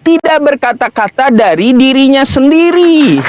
tidak berkata-kata dari dirinya sendiri.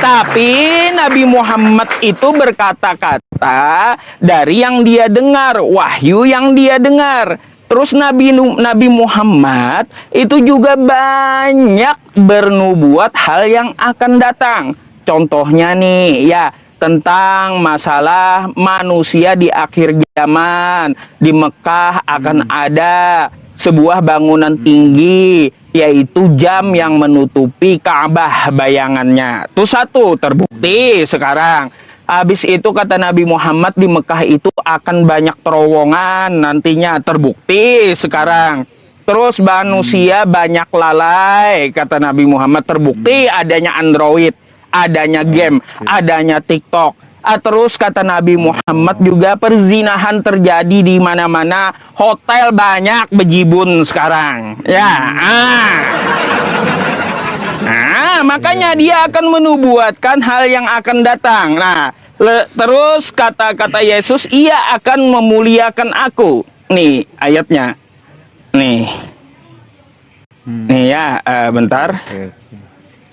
Tapi Nabi Muhammad itu berkata-kata dari yang dia dengar, wahyu yang dia dengar. Terus Nabi Muhammad itu juga banyak bernubuat hal yang akan datang. Contohnya nih ya, tentang masalah manusia di akhir zaman. Di Mekah akan ada sebuah bangunan tinggi, yaitu jam yang menutupi Ka'bah bayangannya. Itu satu, terbukti sekarang. Habis itu kata Nabi Muhammad di Mekah itu akan banyak terowongan nantinya, terbukti sekarang. Terus manusia banyak lalai, kata Nabi Muhammad, terbukti adanya Android, adanya game, adanya TikTok. Terus kata Nabi Muhammad juga perzinahan terjadi di mana-mana, hotel banyak bejibun sekarang. Ya, makanya dia akan menubuatkan hal yang akan datang. Nah, terus kata-kata Yesus, ia akan memuliakan aku. Nih ayatnya. Nih. Nih ya, bentar.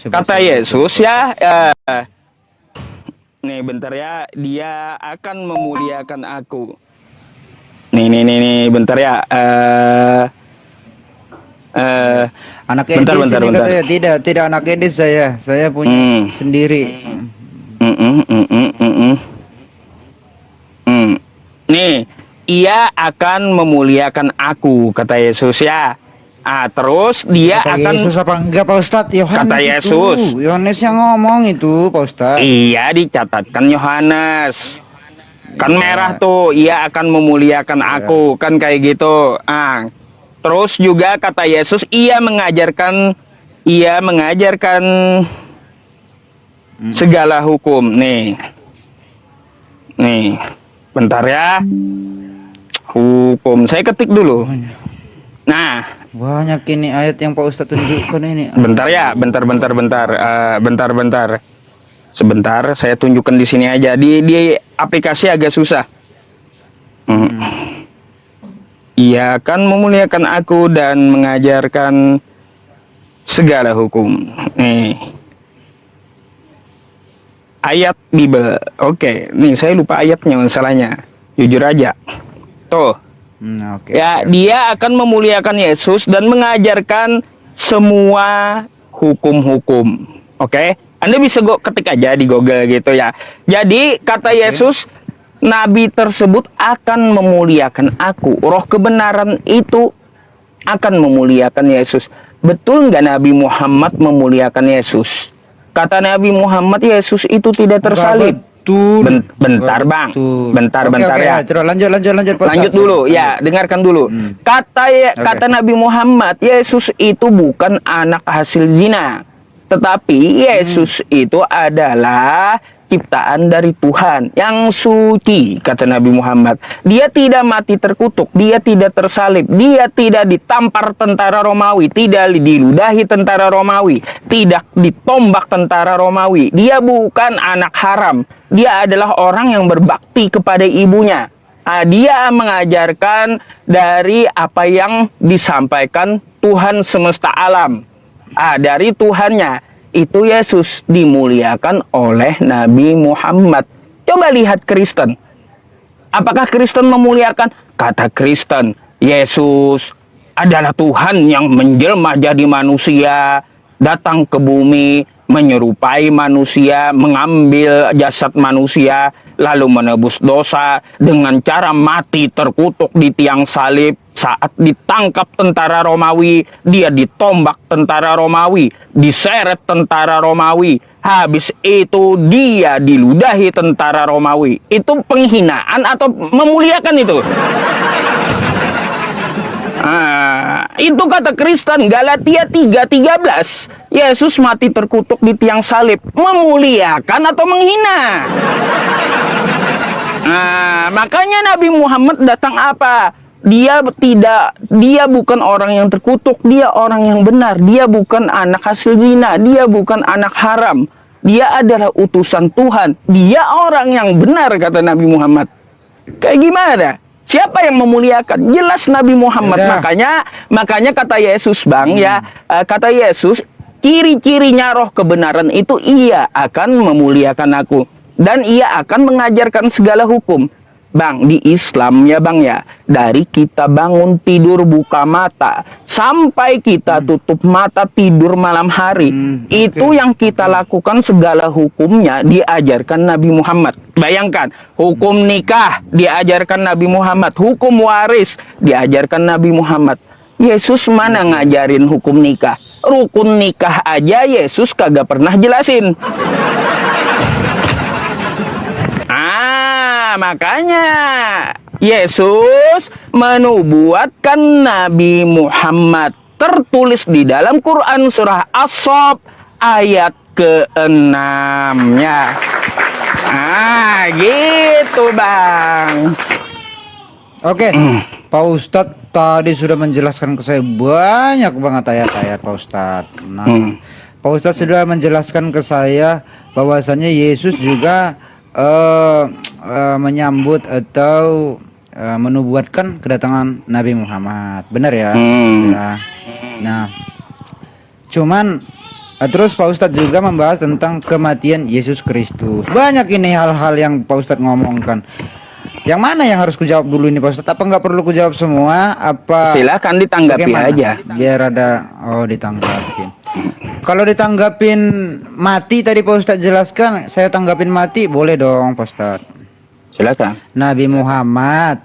Kata Yesus ya, nih bentar ya, dia akan memuliakan aku. Nih, bentar ya. Anak bentar, Edis bentar, ini bentar. katanya tidak anak Edis saya punya sendiri. Nih, ia akan memuliakan aku, kata Yesus ya. Terus dia Kata akan Yesus apa enggak Pak Ustadz? Yohanes kata Yesus. Yohanes yang ngomong itu Pak Ustadz. Iya, dicatatkan Yohanes. Kan Iya. merah tuh, ia akan memuliakan aku, kan kayak gitu. Terus juga kata Yesus, ia mengajarkan segala hukum. Nih, bentar ya. Hukum, saya ketik dulu. Nah, Banyak ini ayat yang Pak Ustadz tunjukkan ini. bentar ya, bentar. Sebentar, saya tunjukkan di sini aja. Di aplikasi agak susah. Ia akan memuliakan aku dan mengajarkan segala hukum. Nih. Ayat Bible. Oke, nih saya lupa ayatnya masalahnya. Jujur aja. Tuh. Oke. Ya, dia akan memuliakan Yesus dan mengajarkan semua hukum-hukum. Oke? Anda bisa ketik aja di Google gitu ya. Jadi, kata Yesus, Nabi tersebut akan memuliakan aku. Roh kebenaran itu akan memuliakan Yesus. Betul nggak Nabi Muhammad memuliakan Yesus? Kata Nabi Muhammad, Yesus itu tidak tersalib. Betul. Bentar bang, bentar ya. Lanjut. Lanjut dulu, ya, dengarkan dulu. Kata Nabi Muhammad, Yesus itu bukan anak hasil zina, tetapi Yesus itu adalah ciptaan dari Tuhan yang suci, kata Nabi Muhammad. Dia tidak mati terkutuk, dia tidak tersalib, dia tidak ditampar tentara Romawi, tidak diludahi tentara Romawi, tidak ditombak tentara Romawi. Dia bukan anak haram, dia adalah orang yang berbakti kepada ibunya. Dia mengajarkan dari apa yang disampaikan Tuhan semesta alam, dari Tuhannya. Itu Yesus dimuliakan oleh Nabi Muhammad. Coba lihat Kristen. Apakah Kristen memuliakan? Kata Kristen, Yesus adalah Tuhan yang menjelma jadi manusia, datang ke bumi, menyerupai manusia, mengambil jasad manusia, lalu menebus dosa dengan cara mati terkutuk di tiang salib. Saat ditangkap tentara Romawi, dia ditombak tentara Romawi, diseret tentara Romawi. Habis itu dia diludahi tentara Romawi. Itu penghinaan atau memuliakan itu? Itu kata Kristen, Galatia 3:13. Yesus mati terkutuk di tiang salib. Memuliakan atau menghina? Makanya Nabi Muhammad datang apa? Dia bukan orang yang terkutuk, dia orang yang benar. Dia bukan anak hasil zina, dia bukan anak haram. Dia adalah utusan Tuhan. Dia orang yang benar, kata Nabi Muhammad. Kayak gimana? Siapa yang memuliakan? Jelas Nabi Muhammad. Yaudah. Makanya kata Yesus, Bang, ya, kata Yesus, ciri-cirinya roh kebenaran itu ia akan memuliakan aku dan ia akan mengajarkan segala hukum. Bang, di Islam ya Bang ya, dari kita bangun tidur buka mata sampai kita tutup mata tidur malam hari, itu yang kita lakukan segala hukumnya diajarkan Nabi Muhammad. Bayangkan, hukum nikah diajarkan Nabi Muhammad, hukum waris diajarkan Nabi Muhammad. Yesus mana ngajarin hukum nikah? Rukun nikah aja Yesus kagak pernah jelasin. Makanya Yesus menubuatkan Nabi Muhammad, tertulis di dalam Quran surah As-Saff ayat ke-6 ya. Gitu Bang. Oke, Pak Ustadz tadi sudah menjelaskan ke saya banyak banget ayat-ayat Pak Ustadz. Nah, Pak Ustadz sudah menjelaskan ke saya bahwasannya Yesus juga menyambut atau menubuatkan kedatangan Nabi Muhammad. Benar ya? Ya. Nah, cuman terus Pak Ustadz juga membahas tentang kematian Yesus Kristus. Banyak ini hal-hal yang Pak Ustadz ngomongkan. Yang mana yang harus kujawab dulu ini Pak Ustadz? Apa nggak perlu kujawab semua? Apa? Silakan ditanggapi bagaimana? aja. Biar ada ditanggapin. Kalau ditanggapin mati tadi Pak Ustadz jelaskan, saya tanggapin mati boleh dong Pak Ustadz. Silakan. Nabi Muhammad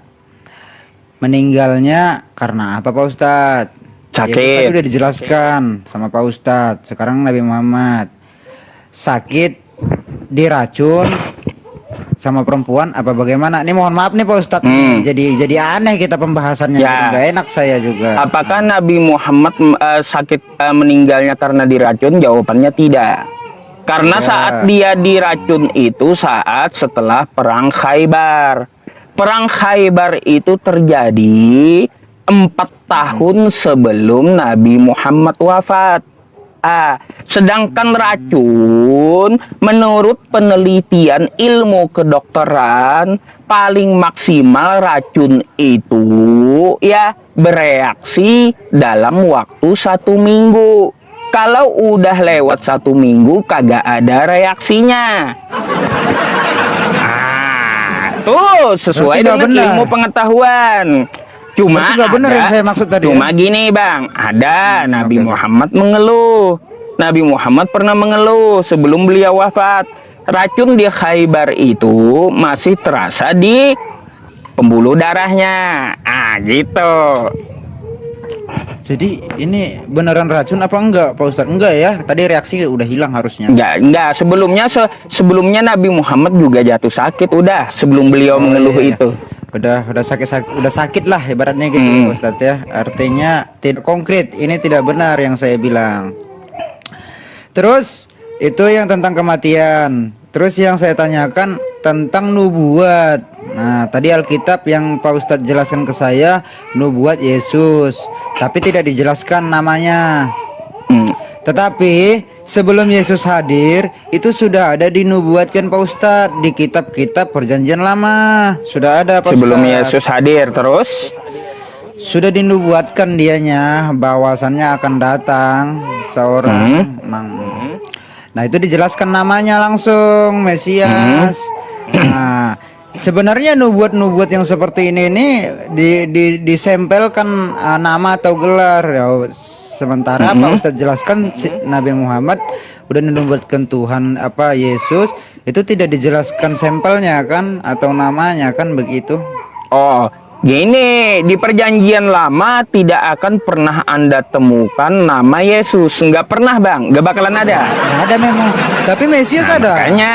meninggalnya karena apa Pak Ustadz? Sakit. Ya, tadi udah dijelaskan sama Pak Ustadz. Sekarang Nabi Muhammad sakit, diracun sama perempuan apa bagaimana? Ini mohon maaf nih Pak Ustadz. Jadi aneh kita pembahasannya. Ya. Nggak enak saya juga. Apakah Nabi Muhammad sakit meninggalnya karena diracun? Jawabannya tidak. Karena saat dia diracun itu saat setelah perang Khaybar. Perang Khaybar itu terjadi 4 tahun sebelum Nabi Muhammad wafat. Sedangkan racun menurut penelitian ilmu kedokteran paling maksimal racun itu ya bereaksi dalam waktu 1 minggu. Kalau udah lewat 1 minggu kagak ada reaksinya. Tuh sesuai dengan ilmu pengetahuan. Cuma nggak benar yang saya maksud tadi. Cuma gini Bang, ada Nabi Muhammad mengeluh. Nabi Muhammad pernah mengeluh sebelum beliau wafat. Racun di Khaybar itu masih terasa di pembuluh darahnya. Gitu. Jadi ini beneran racun apa enggak Pak Ustadz? Enggak ya, tadi reaksi udah hilang harusnya. Enggak. Sebelumnya Nabi Muhammad juga jatuh sakit udah sebelum beliau mengeluh itu. Udah sakit lah ibaratnya gitu Pak Ustadz ya. Artinya tidak konkret, ini tidak benar yang saya bilang. Terus itu yang tentang kematian. Terus yang saya tanyakan tentang nubuat. Nah, tadi Alkitab yang Pak Ustadz jelaskan ke saya nubuat Yesus, tapi tidak dijelaskan namanya. Tetapi sebelum Yesus hadir itu sudah ada dinubuatkan Pak Ustadz di kitab-kitab Perjanjian Lama. Sudah ada Pak sebelum Ustadz. Yesus hadir terus Sudah dinubuatkan dianya bahwasannya akan datang seorang. Nah, itu dijelaskan namanya langsung Mesias. Nah, sebenarnya nubuat-nubuat yang seperti ini disempelkan nama atau gelar ya. Sementara Pak Ustadz jelaskan Nabi Muhammad udah menubuatkan Tuhan Yesus itu tidak dijelaskan sampelnya kan atau namanya kan begitu. Oh, gini, di Perjanjian Lama tidak akan pernah Anda temukan nama Yesus. Nggak pernah Bang, nggak bakalan ada. Nggak ada memang, tapi Mesias ada. Makanya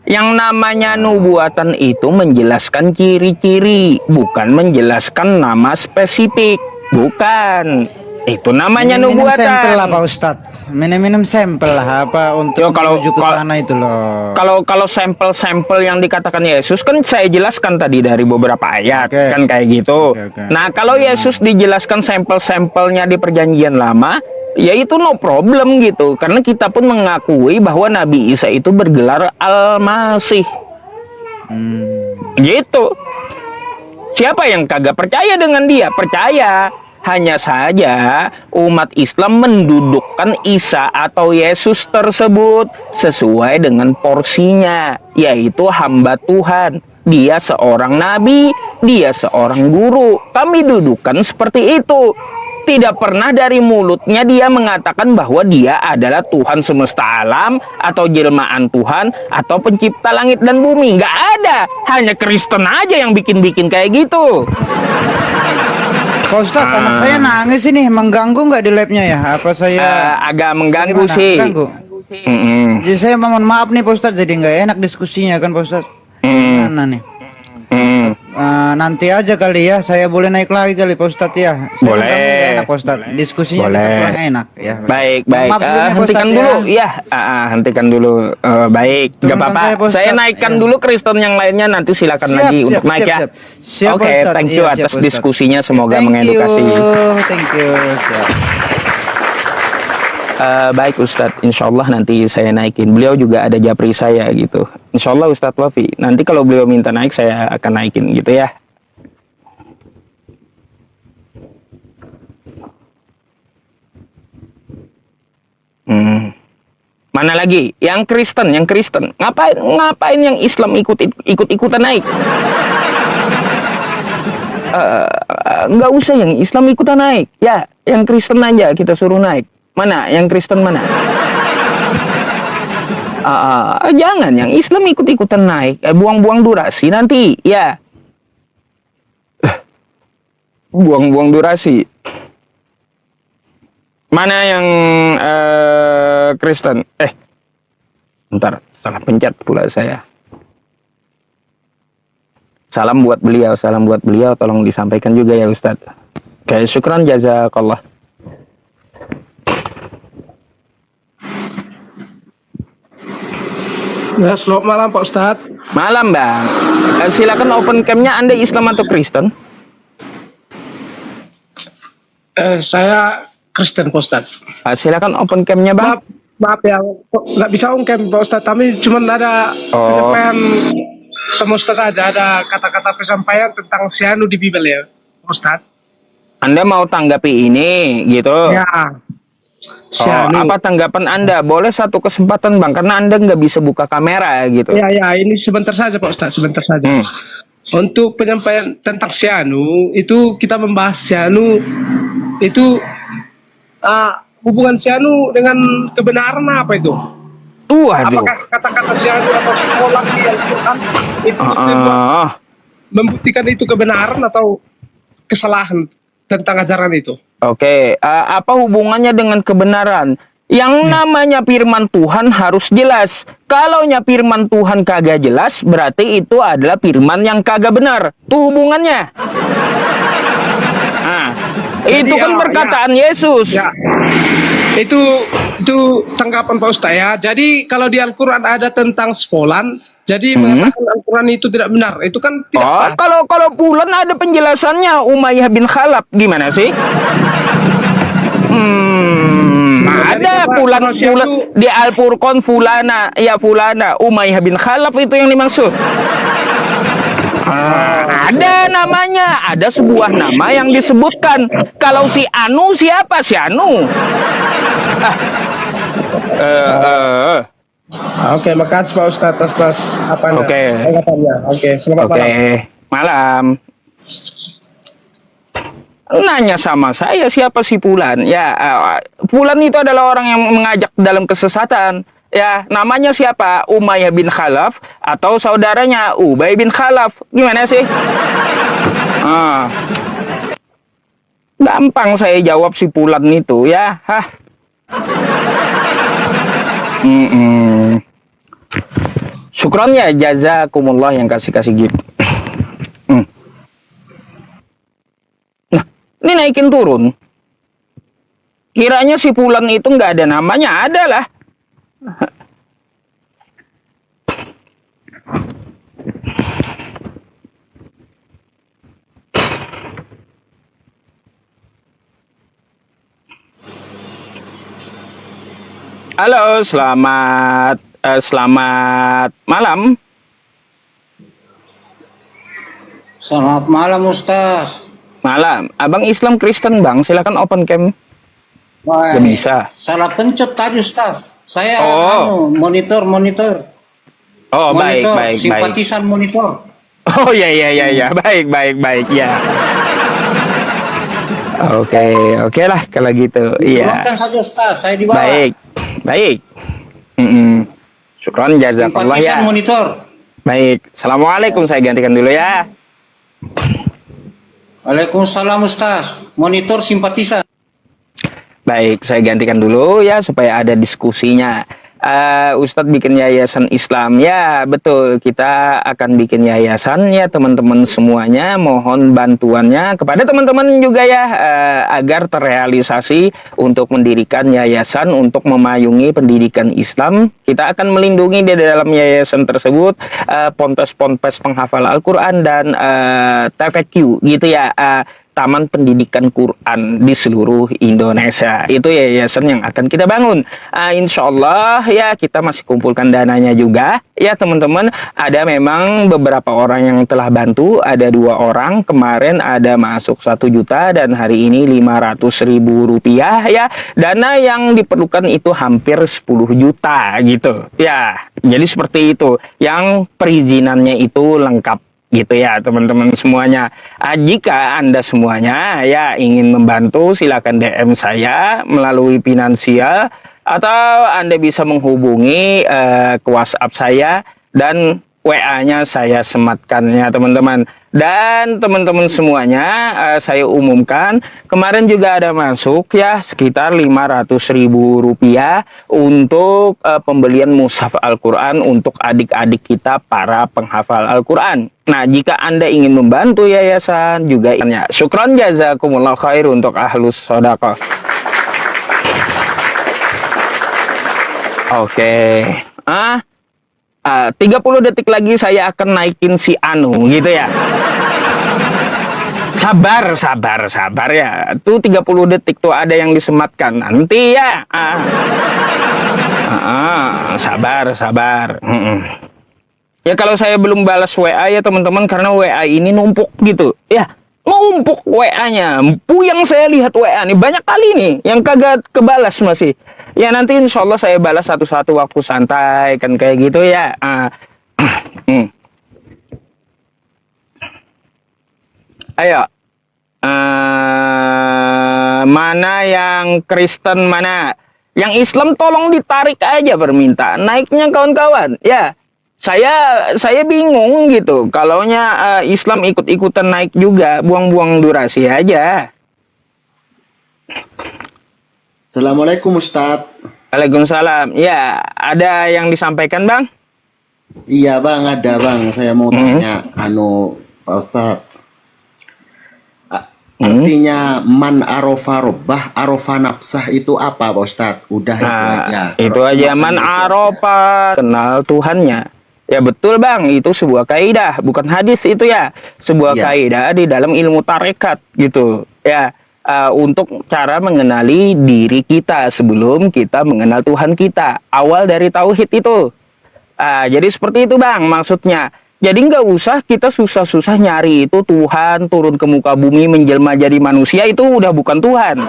yang namanya nubuatan itu menjelaskan ciri-ciri, bukan menjelaskan nama spesifik. Bukan. Itu namanya nubuatan. Sampel lah Pak Ustadz. Minum sampel lah untuk menuju ke sana itu loh. Kalau sampel-sampel yang dikatakan Yesus kan saya jelaskan tadi dari beberapa ayat kan kayak gitu. Nah, kalau Yesus dijelaskan sampel-sampelnya di Perjanjian Lama, ya itu no problem gitu. Karena kita pun mengakui bahwa Nabi Isa itu bergelar Al-Masih. Gitu. Siapa yang kagak percaya dengan dia? Percaya. Hanya saja umat Islam mendudukkan Isa atau Yesus tersebut sesuai dengan porsinya, yaitu hamba Tuhan. Dia seorang nabi, dia seorang guru. Kami dudukkan seperti itu. Tidak pernah dari mulutnya dia mengatakan bahwa dia adalah Tuhan semesta alam, atau jelmaan Tuhan, atau pencipta langit dan bumi. Nggak ada. Hanya Kristen aja yang bikin-bikin kayak gitu. Pak Ustadz, anak saya nangis ini, mengganggu nggak di labnya ya? Apa saya Agak mengganggu bagaimana? sih. Mengganggu. Jadi saya mohon maaf nih Pak Ustadz, jadi nggak enak diskusinya kan Pak Ustadz. Gimana nih? Nanti aja kali ya, saya boleh naik lagi kali Pak Ustadz ya. Saya Boleh. nggak enak Pak Ustadz, diskusinya kita Boleh. kurang enak ya. Baik, Mohon baik. maaf sebelumnya, Pak Hentikan Ustadz, dulu, ya. hentikan dulu. Baik, nggak Turunkan apa-apa. saya, Pak Saya Ustadz. naikkan Ya. dulu Kristen yang lainnya, nanti silakan Siap, lagi siap, untuk naik siap, ya. siap. Siap, Oke, Pak Ustadz. thank Iya, you siap, atas Pak Ustadz. diskusinya, semoga Thank mengedukasi. Thank you. Siap. Baik Ustadz, insya Allah nanti saya naikin. Beliau juga ada japri saya gitu. Insya Allah Ustadz Wafi, nanti kalau beliau minta naik, saya akan naikin gitu ya. Mana lagi? Yang Kristen, yang Kristen. Ngapain yang Islam ikut-ikutan naik? Nggak usah yang Islam ikutan naik. Ya, yang Kristen aja kita suruh naik. Mana? Yang Kristen mana? Jangan yang Islam ikut-ikutan naik. Buang-buang durasi nanti. Ya. Buang-buang durasi. Mana yang Kristen? Bentar, salah pencet pula saya. Salam buat beliau, tolong disampaikan juga ya Ustadz. Oke, syukran jazakallah. Ya, selamat malam Pak Ustadz. Malam Bang. Silakan open cam-nya, Anda Islam atau Kristen? Saya Kristen Pak Ustadz. Silakan open cam-nya Bang. Maaf ya, nggak bisa ungkap Pak Ustadz. Tapi cuma ada penyampaian sama Ustadz aja, ada kata-kata penyampaian tentang Sianu di Bible ya Pak Ustadz. Anda mau tanggapi ini gitu? Ya. Sianu. Apa tanggapan Anda? Boleh satu kesempatan Bang, karena Anda nggak bisa buka kamera gitu. Ya, ini sebentar saja Pak Ustadz, sebentar saja. Untuk penyampaian tentang Sianu, itu kita membahas Sianu, itu hubungan Sianu dengan kebenaran apa itu? Waduh. Apakah kata-kata Sianu atau sekolah di Al-Quran itu membuktikan itu kebenaran atau kesalahan tentang ajaran itu? Oke, apa hubungannya dengan kebenaran? Yang namanya firman Tuhan harus jelas. Kalau firman Tuhan kagak jelas, berarti itu adalah firman yang kagak benar. Itu hubungannya. Itu kan perkataan Yesus. Ya. Itu tanggapan Pak Ustaz ya. Jadi kalau di Al-Quran ada tentang sepolan, jadi mengatakan Al-Quran itu tidak benar. Itu kan tidak. Kalau Fulan ada penjelasannya, Umayyah bin Khalaf, gimana sih? Ada Fulan di Al-Furqan Fulana, Umayyah bin Khalaf itu yang dimaksud. Ada namanya, ada sebuah nama yang disebutkan. Kalau si Anu siapa si Anu? Oke, makasih Pak Ustadz atas tanggapannya. Oke, selamat malam. Malam. Nanya sama saya siapa si Fulan? Ya, Fulan itu adalah orang yang mengajak dalam kesesatan. Ya, namanya siapa? Umayyah bin Khalaf atau saudaranya Ubay bin Khalaf. Gimana sih? Gampang saya jawab si Fulan itu ya. Syukron ya, jazakumullah yang kasih gift. Nah, ini naikin turun. Kiranya si Fulan itu nggak ada namanya, ada lah. Halo, selamat malam. Selamat malam Ustaz. Malam. Abang Islam Kristen bang, silakan open cam. Wah, Gak bisa. salah pencet tadi Ustaz. Saya Oh. monitor. Oh baik Monitor, baik baik. simpatisan monitor. Oh ya baik ya. Oke lah kalau gitu. Iya. Turunkan saja Ustaz, saya di bawah. Baik. Syukron jazakallah Simpatisan ya. monitor. Baik. Assalamualaikum, saya gantikan dulu ya. Waalaikumsalam Ustaz. Monitor simpatisan. Baik, saya gantikan dulu ya supaya ada diskusinya. Ustadz bikin yayasan Islam, ya betul, kita akan bikin yayasan ya teman-teman semuanya. Mohon bantuannya kepada teman-teman juga ya, agar terrealisasi untuk mendirikan yayasan untuk memayungi pendidikan Islam. Kita akan melindungi di dalam yayasan tersebut ponpes-ponpes penghafal Al-Quran dan TFQ gitu ya, Taman Pendidikan Quran di seluruh Indonesia. Itu yayasan yang akan kita bangun. Insya Allah ya, kita masih kumpulkan dananya juga ya teman-teman. Ada memang beberapa orang yang telah bantu, ada 2 orang kemarin ada masuk 1 juta dan hari ini 500.000 rupiah ya. Dana yang diperlukan itu hampir 10 juta gitu ya. Jadi seperti itu, yang perizinannya itu lengkap gitu ya teman-teman semuanya. Jika Anda semuanya ya ingin membantu, silakan DM saya melalui finansial atau Anda bisa menghubungi ke WhatsApp saya dan WA-nya saya sematkan ya teman-teman. Dan teman-teman semuanya, saya umumkan kemarin juga ada masuk ya sekitar 500.000 rupiah untuk pembelian mushaf Al-Quran untuk adik-adik kita para penghafal Al-Quran. Nah, jika Anda ingin membantu yayasan juga, syukron jazakumullah khair untuk ahlus sodaqah. Oke. 30 detik lagi saya akan naikin si Anu gitu ya. Sabar ya. Tuh 30 detik tuh ada yang disematkan nanti ya. Sabar. Ya kalau saya belum balas WA ya teman-teman, karena WA ini numpuk gitu. Ya, numpuk WA-nya. Puyang saya lihat WA nih, banyak kali nih yang kagak kebalas masih. Ya nanti insya Allah saya balas satu-satu waktu santai kan kayak gitu ya. Ayo, mana yang Kristen, mana yang Islam, tolong ditarik aja permintaan naiknya kawan-kawan. Ya, saya bingung gitu. Kalaunya Islam ikut-ikutan naik juga, buang-buang durasi aja. Assalamualaikum Ustadz. Waalaikumsalam. Ya, ada yang disampaikan Bang? Iya Bang, ada Bang. Saya mau tanya, Pak Ustadz. Artinya man arofa robbah arofa nafsah itu apa Pak Ustadz? Udah itu aja. Itu aja, man arofa, kenal Tuhannya. Ya betul Bang, itu sebuah kaidah, bukan hadis itu ya. Sebuah kaidah di dalam ilmu tarekat gitu. Ya. Untuk cara mengenali diri kita sebelum kita mengenal Tuhan kita. Awal dari tauhid itu. Jadi seperti itu Bang maksudnya. Jadi nggak usah kita susah-susah nyari itu Tuhan turun ke muka bumi menjelma jadi manusia, itu udah bukan Tuhan.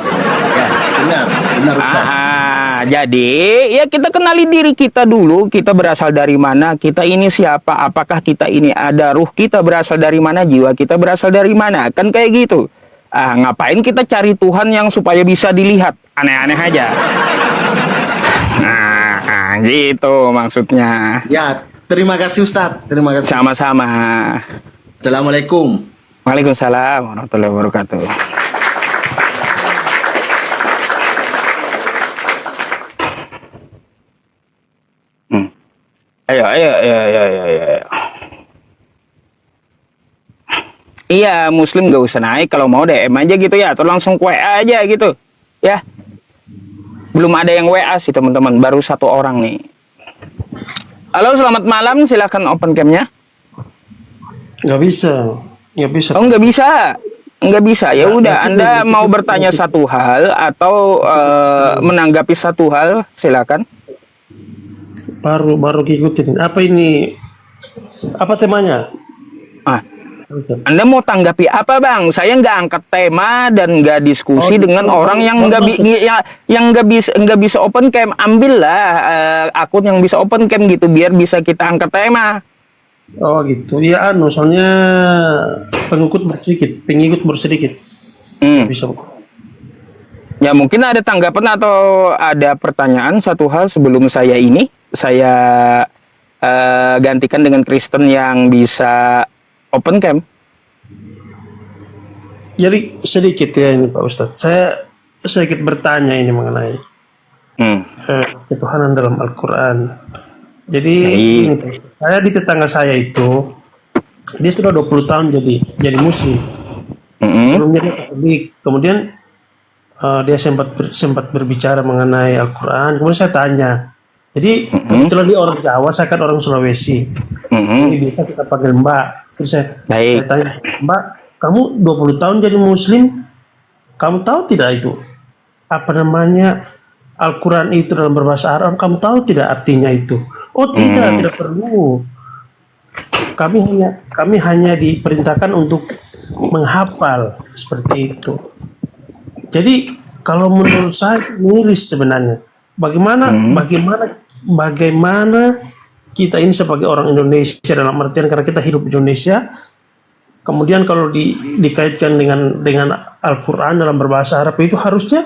Ya, benar Ustaz. Jadi ya kita kenali diri kita dulu, kita berasal dari mana, kita ini siapa, apakah kita ini ada ruh kita berasal dari mana, jiwa kita berasal dari mana, kan kayak gitu. Ngapain kita cari Tuhan yang supaya bisa dilihat? Aneh-aneh aja. Gitu maksudnya. Ya, terima kasih Ustadz. Terima kasih. Sama-sama. Assalamualaikum. Waalaikumsalam warahmatullahi wabarakatuh. Ayo. Iya, Muslim gak usah naik, kalau mau DM aja gitu ya, atau langsung WA aja gitu ya. Belum ada yang WA sih teman-teman, baru 1 orang nih. Halo, selamat malam, silahkan open cam-nya. Nggak bisa. Oh, nggak bisa. Ya udah, Anda mau bertanya satu hal atau menanggapi satu hal, silakan. Baru ngikutin. Apa ini? Apa temanya? Anda mau tanggapi apa, Bang? Saya nggak angkat tema dan nggak diskusi dengan orang yang nggak bisa open cam. Ambillah akun yang bisa open cam gitu, biar bisa kita angkat tema. Oh gitu. Ya soalnya pengikut bersedikit. Bisa. Ya mungkin ada tanggapan atau ada pertanyaan satu hal sebelum saya gantikan dengan Kristen yang bisa open cam. Jadi sedikit ya ini Pak Ustadz. Saya sedikit bertanya ini mengenai ketuhanan dalam Al-Quran. Jadi ini Pak Ustadz, saya di tetangga saya itu dia sudah 20 tahun jadi Muslim. Sebelumnya dia Katolik. Kemudian dia sempat berbicara mengenai Al-Quran. Kemudian saya tanya. Jadi kebetulan dia orang Jawa, saya kan orang Sulawesi. Jadi biasa kita panggil Mbak. Terus saya tanya, Mbak, kamu 20 tahun jadi Muslim, kamu tahu tidak itu apa namanya Al-Quran itu dalam berbahasa Arab? Kamu tahu tidak artinya itu? Oh tidak perlu. Kami hanya diperintahkan untuk menghafal seperti itu. Jadi kalau menurut saya miris sebenarnya. Bagaimana kita ini sebagai orang Indonesia, dalam artian karena kita hidup di Indonesia, kemudian kalau dikaitkan dengan Al-Quran dalam berbahasa Arab itu harusnya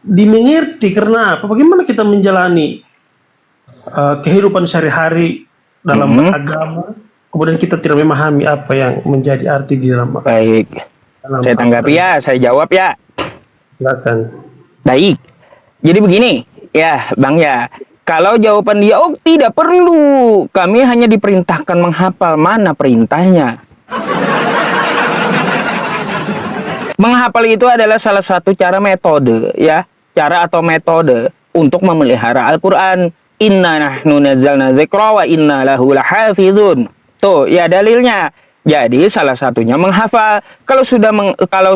dimengerti. Karena apa? Bagaimana kita menjalani kehidupan sehari-hari dalam agama, kemudian kita tidak memahami apa yang menjadi arti di dalam. Baik, saya tanggapi ya, saya jawab ya. Silakan. Baik, jadi begini ya Bang ya. Kalau jawaban dia, oh tidak perlu, kami hanya diperintahkan menghafal, mana perintahnya? Menghafal itu adalah salah satu cara metode ya, cara atau metode untuk memelihara Al-Quran. Inna nahnu nazzalna dzikra wa inna lahu lahafizun. Tuh ya dalilnya. Jadi salah satunya menghafal. Kalau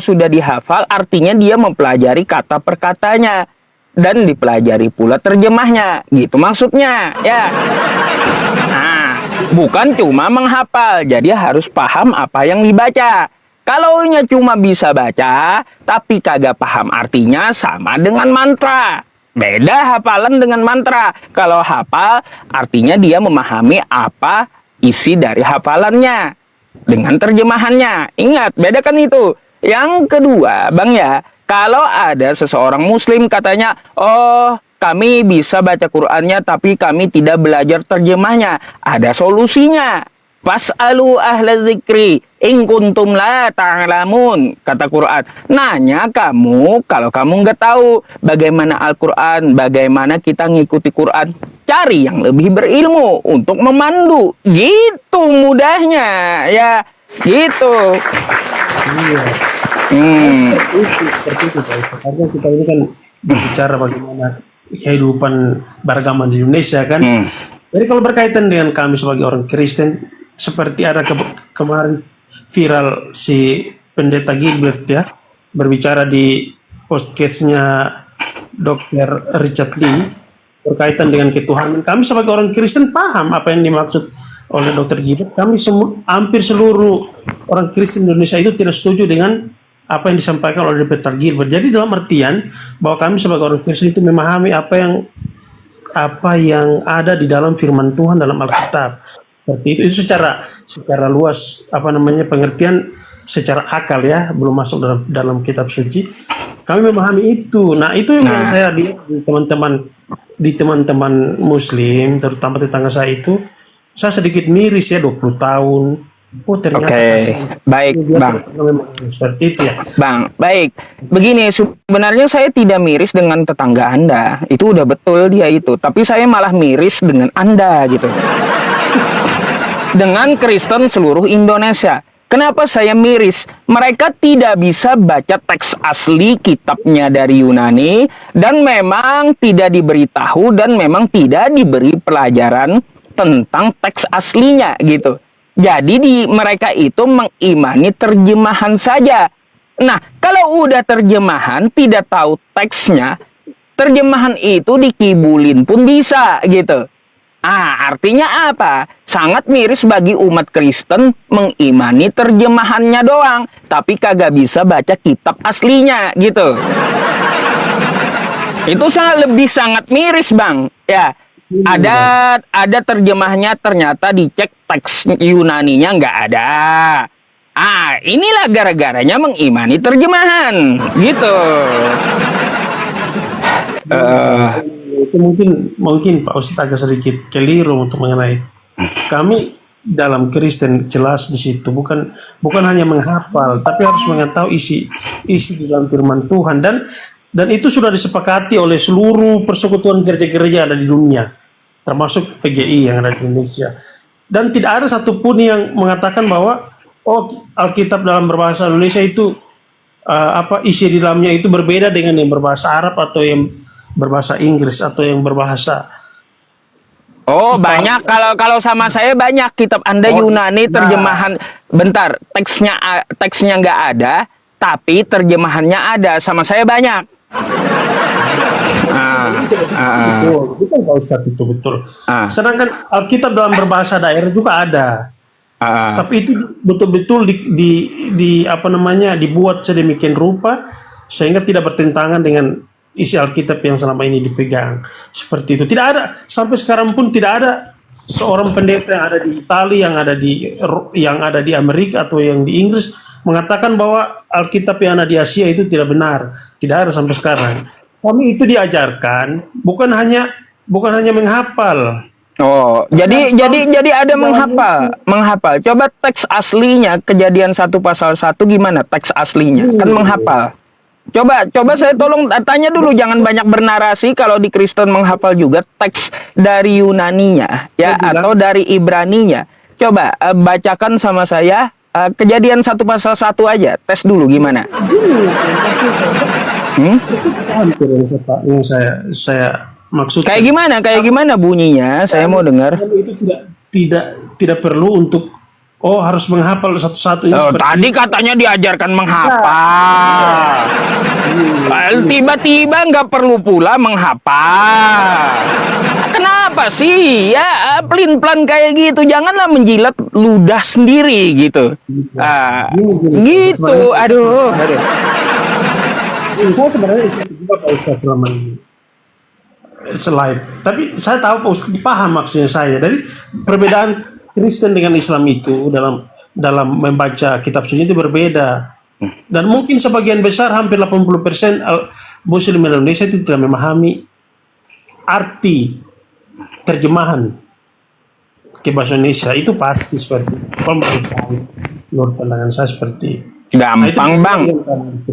sudah dihafal, artinya dia mempelajari kata per katanya. Dan dipelajari pula terjemahnya, gitu maksudnya ya. Nah, bukan cuma menghafal, jadi harus paham apa yang dibaca. Kalau cuma bisa baca tapi kagak paham artinya, sama dengan mantra. Beda hafalan dengan mantra. Kalau hafal artinya dia memahami apa isi dari hafalannya dengan terjemahannya. Ingat, bedakan itu. Yang kedua, Bang ya, kalau ada seseorang Muslim katanya, oh kami bisa baca Qur'annya tapi kami tidak belajar terjemahnya. Ada solusinya. Fas'alu ahla dzikri in kuntum la ta'lamun, kata Quran. Nanya kamu kalau kamu nggak tahu bagaimana Al-Quran, bagaimana kita ngikuti Quran. Cari yang lebih berilmu untuk memandu. Gitu mudahnya ya, gitu. Seperti itu Pak Ustadz. Karena kita ini kan berbicara bagaimana kehidupan beragama di Indonesia kan. Jadi kalau berkaitan dengan kami sebagai orang Kristen, seperti ada kemarin viral si Pendeta Gilbert ya, berbicara di podcastnya Dr. Richard Lee berkaitan dengan ketuhanan. Kami sebagai orang Kristen paham apa yang dimaksud oleh Dr. Gilbert. Kami hampir seluruh orang Kristen Indonesia itu tidak setuju dengan apa yang disampaikan oleh Dr. Gilbert. Jadi dalam artian bahwa kami sebagai orang Kristen itu memahami apa yang ada di dalam firman Tuhan dalam Alkitab. Seperti itu secara luas pengertian secara akal ya, belum masuk dalam kitab suci. Kami memahami itu. Nah, itu yang saya lihat di teman-teman Muslim, terutama tetangga saya itu, saya sedikit miris ya, 20 tahun. Oh ternyata baik Bang. Seperti itu ya. Bang, baik. Begini, sebenarnya saya tidak miris dengan tetangga Anda. Itu udah betul dia itu. Tapi saya malah miris dengan Anda gitu. Dengan Kristen seluruh Indonesia. Kenapa saya miris? Mereka tidak bisa baca teks asli kitabnya dari Yunani. Dan memang tidak diberitahu dan memang tidak diberi pelajaran tentang teks aslinya gitu. Jadi mereka itu mengimani terjemahan saja. Nah, kalau udah terjemahan tidak tahu teksnya, terjemahan itu dikibulin pun bisa gitu. Artinya apa? Sangat miris bagi umat Kristen mengimani terjemahannya doang, tapi kagak bisa baca kitab aslinya gitu. Itu sangat miris, Bang. Ya, ada terjemahnya, ternyata dicek teks Yunaninya nggak ada. Inilah gara-garanya mengimani terjemahan, gitu. Itu mungkin Pak Ustadz agak sedikit keliru untuk mengenai kami dalam Kristen jelas di situ bukan hanya menghafal tapi harus mengetahui isi di dalam firman Tuhan dan itu sudah disepakati oleh seluruh persekutuan gereja-gereja ada di dunia termasuk PGI yang ada di Indonesia dan tidak ada satupun yang mengatakan bahwa Alkitab dalam berbahasa Indonesia itu isi di dalamnya itu berbeda dengan yang berbahasa Arab atau yang berbahasa Inggris atau yang berbahasa banyak. Kalau sama saya banyak kitab Anda Yunani terjemahan. Bentar, teksnya nggak ada, tapi terjemahannya ada. Sama saya banyak. Betul Pak Ustadz, itu betul. Sedangkan Alkitab dalam berbahasa daerah juga ada. Tapi itu betul-betul dibuat sedemikian rupa sehingga tidak bertentangan dengan isi Alkitab yang selama ini dipegang. Seperti itu. Tidak ada sampai sekarang pun tidak ada seorang pendeta yang ada di Italia, yang ada di Amerika atau yang di Inggris mengatakan bahwa Alkitab yang ada di Asia itu tidak benar. Tidak ada sampai sekarang. Kami itu diajarkan bukan hanya menghafal. Jadi ada menghafal. Coba teks aslinya Kejadian 1 pasal 1 gimana teks aslinya? Kan menghafal. Coba saya tolong tanya dulu, jangan banyak bernarasi. Kalau di Kristen menghafal juga teks dari Yunaninya ya atau dari Ibraninya. Coba bacakan sama saya Kejadian 1 pasal 1 aja. Tes dulu gimana? Yang saya maksud Kayak gimana bunyinya? Saya mau dengar. Itu tidak perlu untuk harus menghafal satu-satu. Tadi katanya diajarkan menghafal. Tiba-tiba nggak perlu pula menghafal. Kenapa sih? Ya pelin-pelan kayak gitu. Janganlah menjilat ludah sendiri gitu. Gitu. Aduh. Saya sebenarnya itu juga Pak Ustadz selama ini. Live. Tapi saya tahu Pak Ustadz paham maksudnya saya. Dari perbedaan Kristen dengan Islam itu dalam membaca kitab suci itu berbeda. Dan mungkin sebagian besar hampir 80% Muslim Indonesia itu tidak memahami arti terjemahan ke bahasa Indonesia. Itu pasti seperti itu. Menurut pandangan saya seperti itu. Gampang, Bang.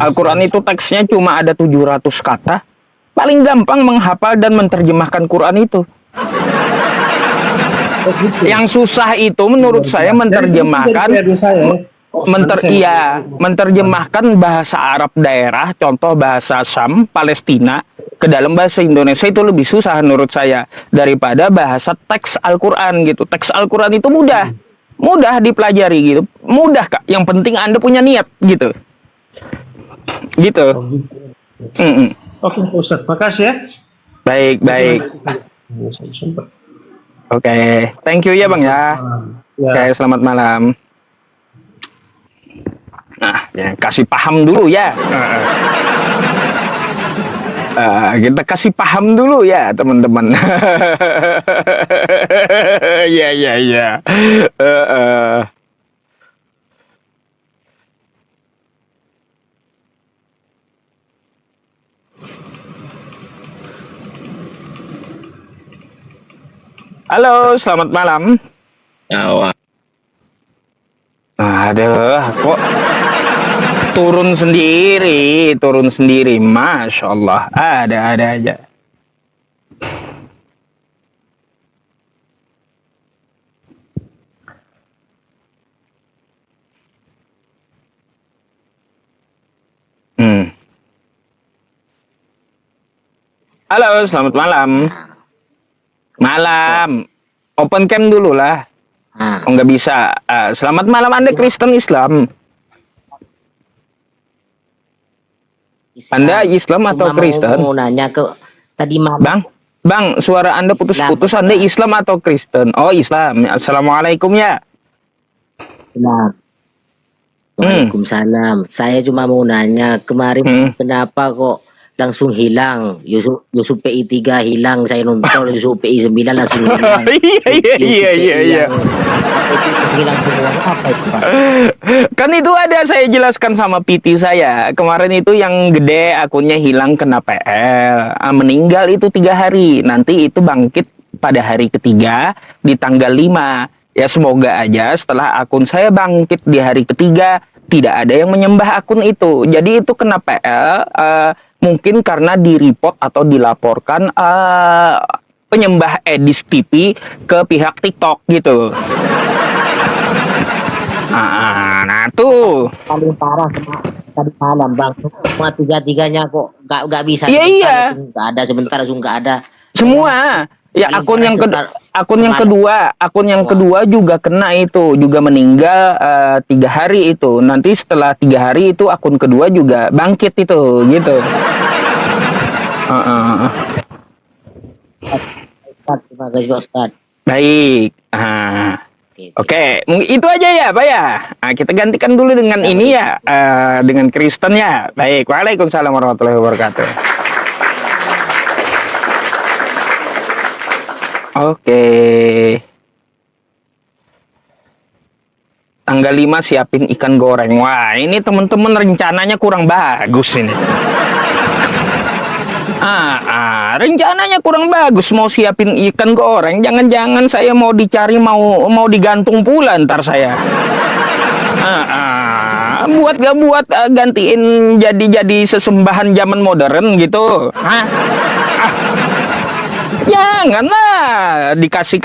Al-Quran itu teksnya cuma ada 700 kata. Paling gampang menghafal dan menerjemahkan Quran itu. Yang susah itu menurut saya menerjemahkan bahasa Arab daerah, contoh bahasa Syam, Palestina ke dalam bahasa Indonesia itu lebih susah menurut saya daripada bahasa teks Al-Quran gitu. Teks Al-Quran itu mudah dipelajari gitu, mudah Kak. Yang penting Anda punya niat gitu. Oke, Pak Ustadz, makasih ya. Baik. Oke, thank you ya Bang ya. Oke, selamat malam. Nah, ya, kasih paham dulu ya. Kita kasih paham dulu ya teman-teman. Ya. Halo, selamat malam. Aduh, kok turun sendiri, Masya Allah, ada aja. Halo, selamat malam. Open cam dulu lah. Nggak bisa. Selamat malam, Anda Kristen Islam. Anda Islam atau Kristen? Mau nanya ke tadi malam. Bang, Bang, suara Anda putus-putus. Anda Islam atau Kristen? Oh, Islam. Assalamualaikum ya. Nah, Waalaikumsalam. Saya cuma mau nanya kemarin kenapa kok langsung hilang Yusuf PI 3 hilang, saya nonton Yusuf PI 9 langsung hilang. Iya. Hilang semua apa itu, Pak? Kan itu ada saya jelaskan sama PT saya. Kemarin itu yang gede akunnya hilang kena PL. Meninggal itu 3 hari. Nanti itu bangkit pada hari ketiga di tanggal 5. Ya semoga aja setelah akun saya bangkit di hari ketiga tidak ada yang menyembah akun itu. Jadi itu kena PL mungkin karena di-report atau dilaporkan penyembah Edis TV ke pihak TikTok gitu. Nah tuh. Paling parah tadi malam, Bang. Semua tiga-tiganya kok nggak bisa. Iya. Nggak ada, sebentar langsung nggak ada. Semua. Ya Paling akun parah yang sebentar. akun yang kedua juga kena itu, juga meninggal 3 hari itu. Nanti setelah 3 hari itu akun kedua juga bangkit itu, gitu. Ustaz, terima kasih, Pak Ustaz. Baik. Oke, itu aja ya, Pak ya. Kita gantikan dulu dengan ini ya, dengan Kristen ya. Baik. Waalaikumsalam warahmatullahi wabarakatuh. Oke. Tanggal 5 siapin ikan goreng. Wah, ini teman-teman rencananya kurang bagus ini. Rencananya kurang bagus mau siapin ikan goreng. Jangan-jangan saya mau dicari mau digantung pula ntar saya. Buat gak buat gantiin jadi sesembahan zaman modern gitu. Janganlah dikasih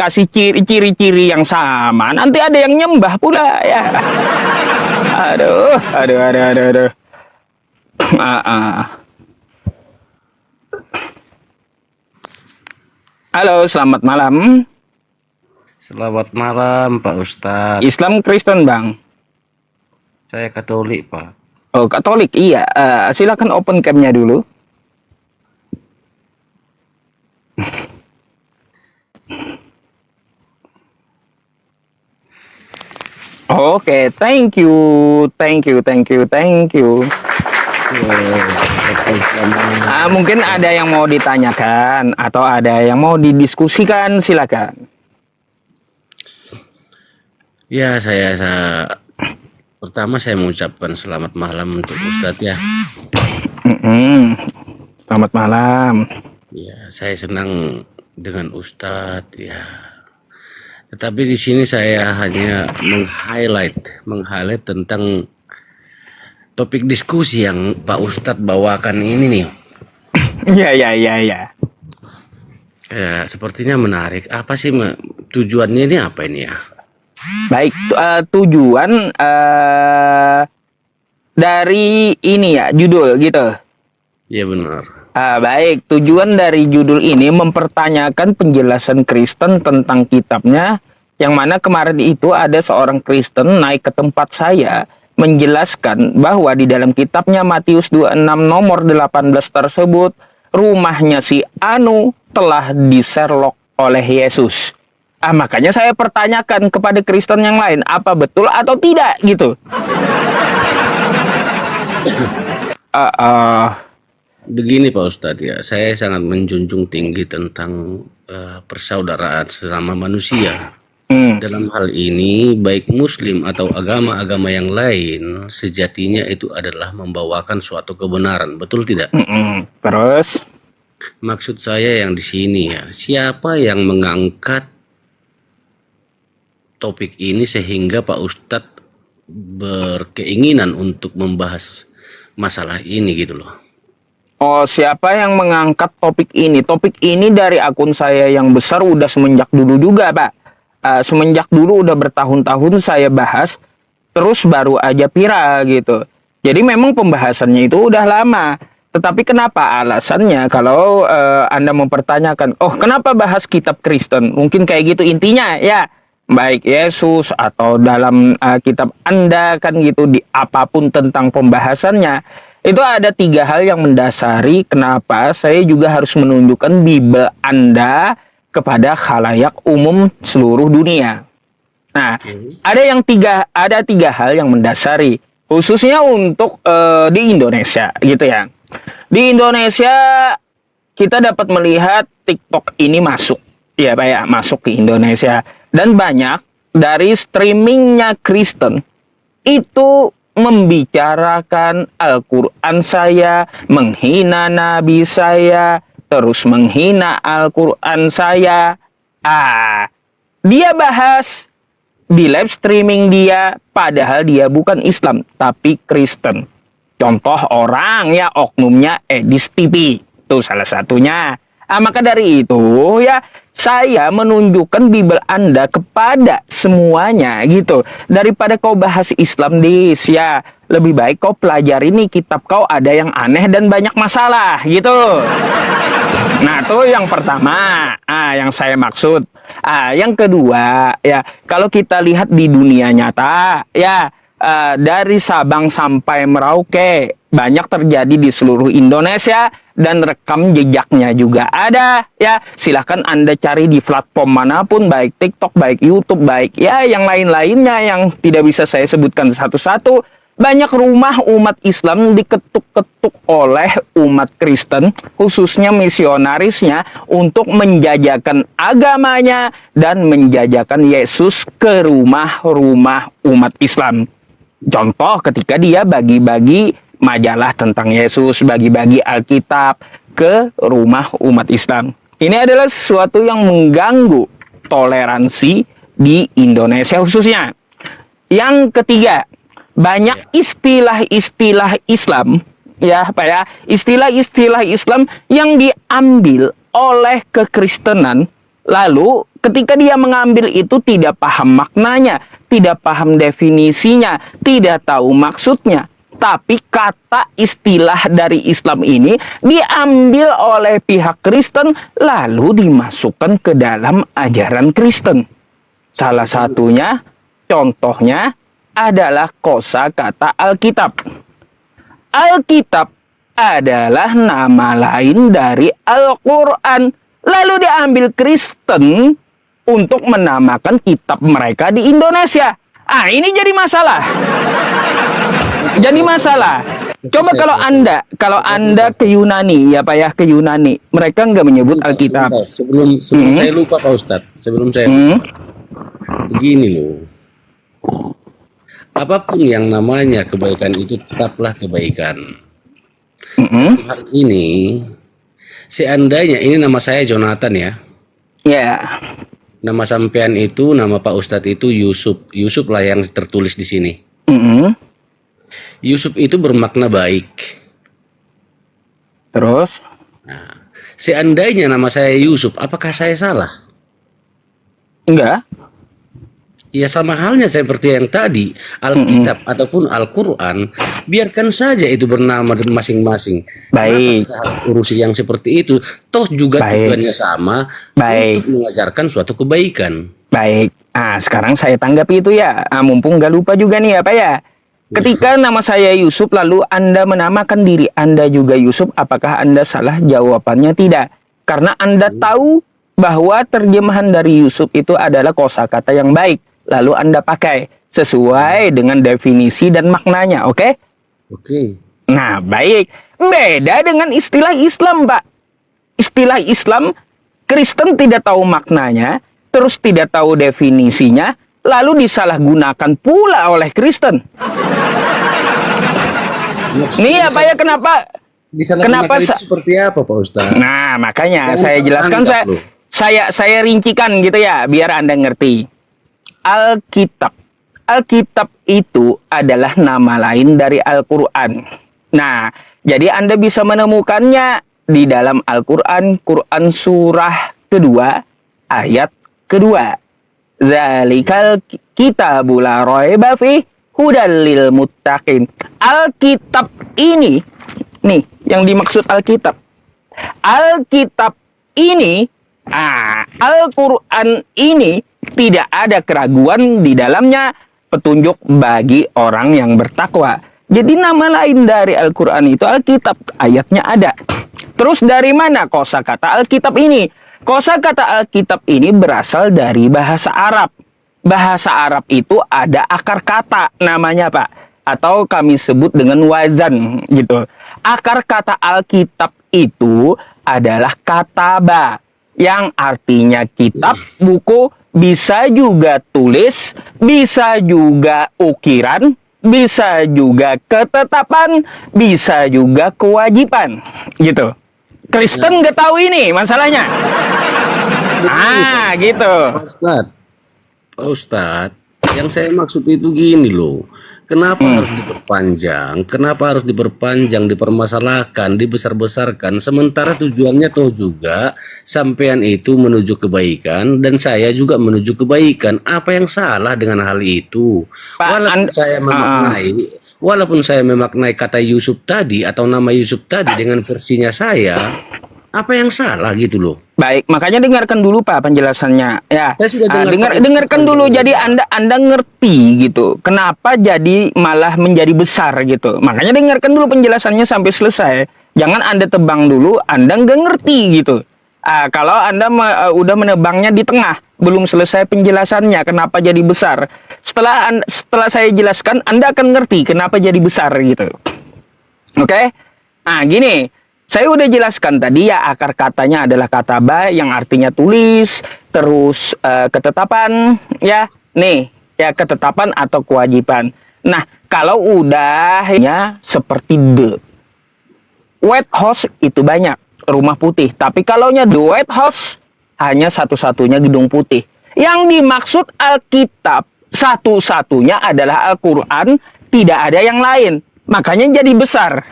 ciri-ciri yang sama. Nanti ada yang nyembah pula ya. Aduh. Halo, selamat malam. Selamat malam Pak Ustadz. Islam Kristen, Bang? Saya Katolik, Pak. Oh, Katolik, iya. Silakan open cam-nya dulu. Oke, thank you. Mungkin ada yang mau ditanyakan atau ada yang mau didiskusikan, silakan. Ya, saya pertama saya mengucapkan selamat malam untuk Ustadz ya. Selamat malam. Ya, saya senang dengan Ustadz ya. Tetapi di sini saya hanya meng-highlight tentang topik diskusi yang Pak Ustadz bawakan ini nih. Ya. Ya, sepertinya menarik. Apa sih tujuannya ini apa ini ya? Baik, tujuan dari ini ya, judul gitu. Iya benar. Baik, tujuan dari judul ini mempertanyakan penjelasan Kristen tentang kitabnya, yang mana kemarin itu ada seorang Kristen naik ke tempat saya menjelaskan bahwa di dalam kitabnya Matius 26 nomor 18 tersebut, rumahnya si Anu telah diserlok oleh Yesus. Makanya saya pertanyakan kepada Kristen yang lain, apa betul atau tidak gitu. Begini Pak Ustadz ya, saya sangat menjunjung tinggi tentang persaudaraan sesama manusia. Dalam hal ini, baik Muslim atau agama-agama yang lain, sejatinya itu adalah membawakan suatu kebenaran, betul tidak? Terus? Maksud saya yang di sini ya, siapa yang mengangkat topik ini sehingga Pak Ustadz berkeinginan untuk membahas masalah ini gitu loh. Oh, siapa yang mengangkat topik ini? Topik ini dari akun saya yang besar udah semenjak dulu juga, Pak. Semenjak dulu udah bertahun-tahun saya bahas, terus baru aja viral gitu. Jadi memang pembahasannya itu udah lama. Tetapi kenapa alasannya kalau Anda mempertanyakan, oh kenapa bahas kitab Kristen? Mungkin kayak gitu intinya ya. Baik Yesus atau dalam kitab Anda kan gitu, di apapun tentang pembahasannya. Itu ada 3 hal yang mendasari kenapa saya juga harus menunjukkan Bible Anda kepada khalayak umum seluruh dunia. Nah, ada tiga hal yang mendasari, khususnya untuk di Indonesia, gitu ya. Di Indonesia kita dapat melihat TikTok ini masuk, ya Pak ya, masuk ke Indonesia, dan banyak dari streamingnya Kristen itu membicarakan Al-Quran saya, menghina Nabi saya, terus menghina Al-Quran saya. Dia bahas di live streaming dia, padahal dia bukan Islam, tapi Kristen. Contoh orang ya, oknumnya Edis TV, itu salah satunya. Maka dari itu ya, saya menunjukkan Bible Anda kepada semuanya gitu. Daripada kau bahas Islam ya, lebih baik kau pelajari nih kitab kau, ada yang aneh dan banyak masalah gitu. Nah, itu yang pertama, yang saya maksud. Yang kedua, ya, kalau kita lihat di dunia nyata, ya, dari Sabang sampai Merauke, banyak terjadi di seluruh Indonesia, dan rekam jejaknya juga ada. Ya, silahkan Anda cari di platform manapun, baik TikTok, baik YouTube, baik ya yang lain-lainnya yang tidak bisa saya sebutkan satu-satu. Banyak rumah umat Islam diketuk-ketuk oleh umat Kristen, khususnya misionarisnya, untuk menjajakan agamanya dan menjajakan Yesus ke rumah-rumah umat Islam. Contoh ketika dia bagi-bagi majalah tentang Yesus, bagi-bagi Alkitab ke rumah umat Islam. Ini adalah sesuatu yang mengganggu toleransi di Indonesia khususnya. Yang ketiga, banyak istilah-istilah Islam, ya Pak ya, istilah-istilah Islam yang diambil oleh kekristenan, lalu ketika dia mengambil itu tidak paham maknanya, tidak paham definisinya, tidak tahu maksudnya. Tapi kata istilah dari Islam ini diambil oleh pihak Kristen lalu dimasukkan ke dalam ajaran Kristen. Salah satunya, contohnya adalah kosakata Alkitab. Alkitab adalah nama lain dari Al-Quran. Lalu diambil Kristen untuk menamakan kitab mereka di Indonesia. Ini jadi masalah. Jadi masalah. Coba kalau Anda ke Yunani, ya Pak ya, ke Yunani, mereka nggak menyebut Alkitab. Sebelum saya lupa Pak Ustadz, begini loh. Apapun yang namanya kebaikan itu tetaplah kebaikan. Hal ini, seandainya ini nama saya Jonathan ya. Ya. Nama sampean itu, nama Pak Ustadz itu Yusuf. Yusuf lah yang tertulis di sini. Yusuf itu bermakna baik. Terus? Nah, seandainya nama saya Yusuf, apakah saya salah? Enggak. Ya sama halnya seperti yang tadi, Alkitab ataupun Al-Quran, biarkan saja itu bernama masing-masing. Baik. Urusi yang seperti itu, toh juga tujuannya sama, untuk mengajarkan suatu kebaikan. Baik. Sekarang saya tanggapi itu ya. Mumpung nggak lupa juga nih ya Pak ya. Ketika nama saya Yusuf, lalu Anda menamakan diri Anda juga Yusuf, apakah Anda salah? Jawabannya tidak. Karena Anda tahu bahwa terjemahan dari Yusuf itu adalah kosakata yang baik. Lalu Anda pakai sesuai dengan definisi dan maknanya, oke? Oke. Nah, baik. Beda dengan istilah Islam, Pak. Istilah Islam, Kristen tidak tahu maknanya, terus tidak tahu definisinya, lalu disalahgunakan pula oleh Kristen. Nih ya Pak ya, kenapa seperti apa Pak Ustaz? Nah, makanya saya jelaskan, saya rincikan gitu ya, biar Anda ngerti. Alkitab itu adalah nama lain dari Al-Quran. Nah, jadi Anda bisa menemukannya di dalam Al-Quran, Quran surah kedua, ayat kedua. Zalikal kitabul la raiba fi hudal lil muttaqin. Alkitab ini, nih yang dimaksud Alkitab. Alkitab ini, Al-Quran ini tidak ada keraguan di dalamnya, petunjuk bagi orang yang bertakwa. Jadi nama lain dari Al-Quran itu Alkitab, ayatnya ada. Terus dari mana kosakata Alkitab ini? Kosakata Alkitab ini berasal dari bahasa Arab. Bahasa Arab itu ada akar kata namanya Pak, atau kami sebut dengan wazan gitu. Akar kata Alkitab itu adalah kataba, yang artinya kitab, buku, bisa juga tulis, bisa juga ukiran, bisa juga ketetapan, bisa juga kewajiban, gitu. Kristen nggak tahu ini masalahnya. Ah, gitu. Pak Ustadz, yang saya maksud itu gini loh. Kenapa harus diperpanjang? Kenapa harus diperpanjang, dipermasalahkan, dibesar-besarkan? Sementara tujuannya toh juga sampean itu menuju kebaikan dan saya juga menuju kebaikan. Apa yang salah dengan hal itu? Walaupun saya memaknai kata Yusuf tadi atau nama Yusuf tadi dengan versinya saya, apa yang salah gitu loh? Baik, makanya dengarkan dulu Pak penjelasannya. Ya, Saya sudah dengarkan dulu. Jadi Anda ngerti gitu. Kenapa jadi malah menjadi besar gitu? Makanya dengarkan dulu penjelasannya sampai selesai. Jangan Anda tebang dulu. Anda nggak ngerti gitu. Kalau Anda udah menebangnya di tengah, belum selesai penjelasannya kenapa jadi besar. Setelah saya jelaskan, Anda akan ngerti kenapa jadi besar gitu. Oke? Nah, gini. Saya udah jelaskan tadi ya, akar katanya adalah kata ba yang artinya tulis, terus ketetapan ya. Nih, ya ketetapan atau kewajiban. Nah, kalau udahnya seperti the White House itu banyak rumah putih, tapi kalaunya the White House hanya satu-satunya gedung putih. Yang dimaksud Alkitab satu-satunya adalah Al-Qur'an, tidak ada yang lain. Makanya jadi besar.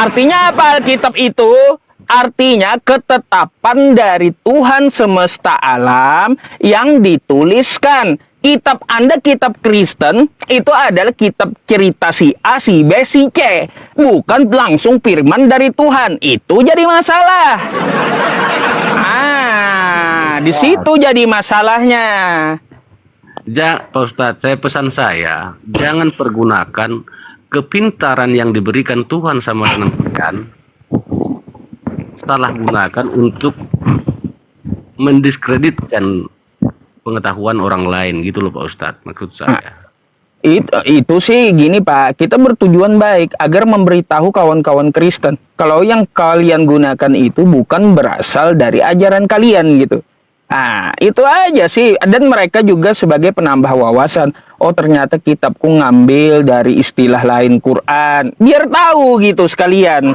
Artinya apa Alkitab itu? Artinya ketetapan dari Tuhan semesta alam yang dituliskan. Kitab Anda, kitab Kristen, itu adalah kitab cerita si A, si B, si C. Bukan langsung firman dari Tuhan. Itu jadi masalah. Di situ jadi masalahnya. Pak Ustadz, pesan saya, jangan pergunakan kepintaran yang diberikan Tuhan sama dengan kalian, salah gunakan untuk mendiskreditkan pengetahuan orang lain gitu loh Pak Ustadz, maksud saya. Itu sih gini Pak, kita bertujuan baik agar memberitahu kawan-kawan Kristen kalau yang kalian gunakan itu bukan berasal dari ajaran kalian gitu. Itu aja sih. Dan mereka juga sebagai penambah wawasan. Oh, ternyata kitabku ngambil dari istilah lain Quran. Biar tahu gitu sekalian.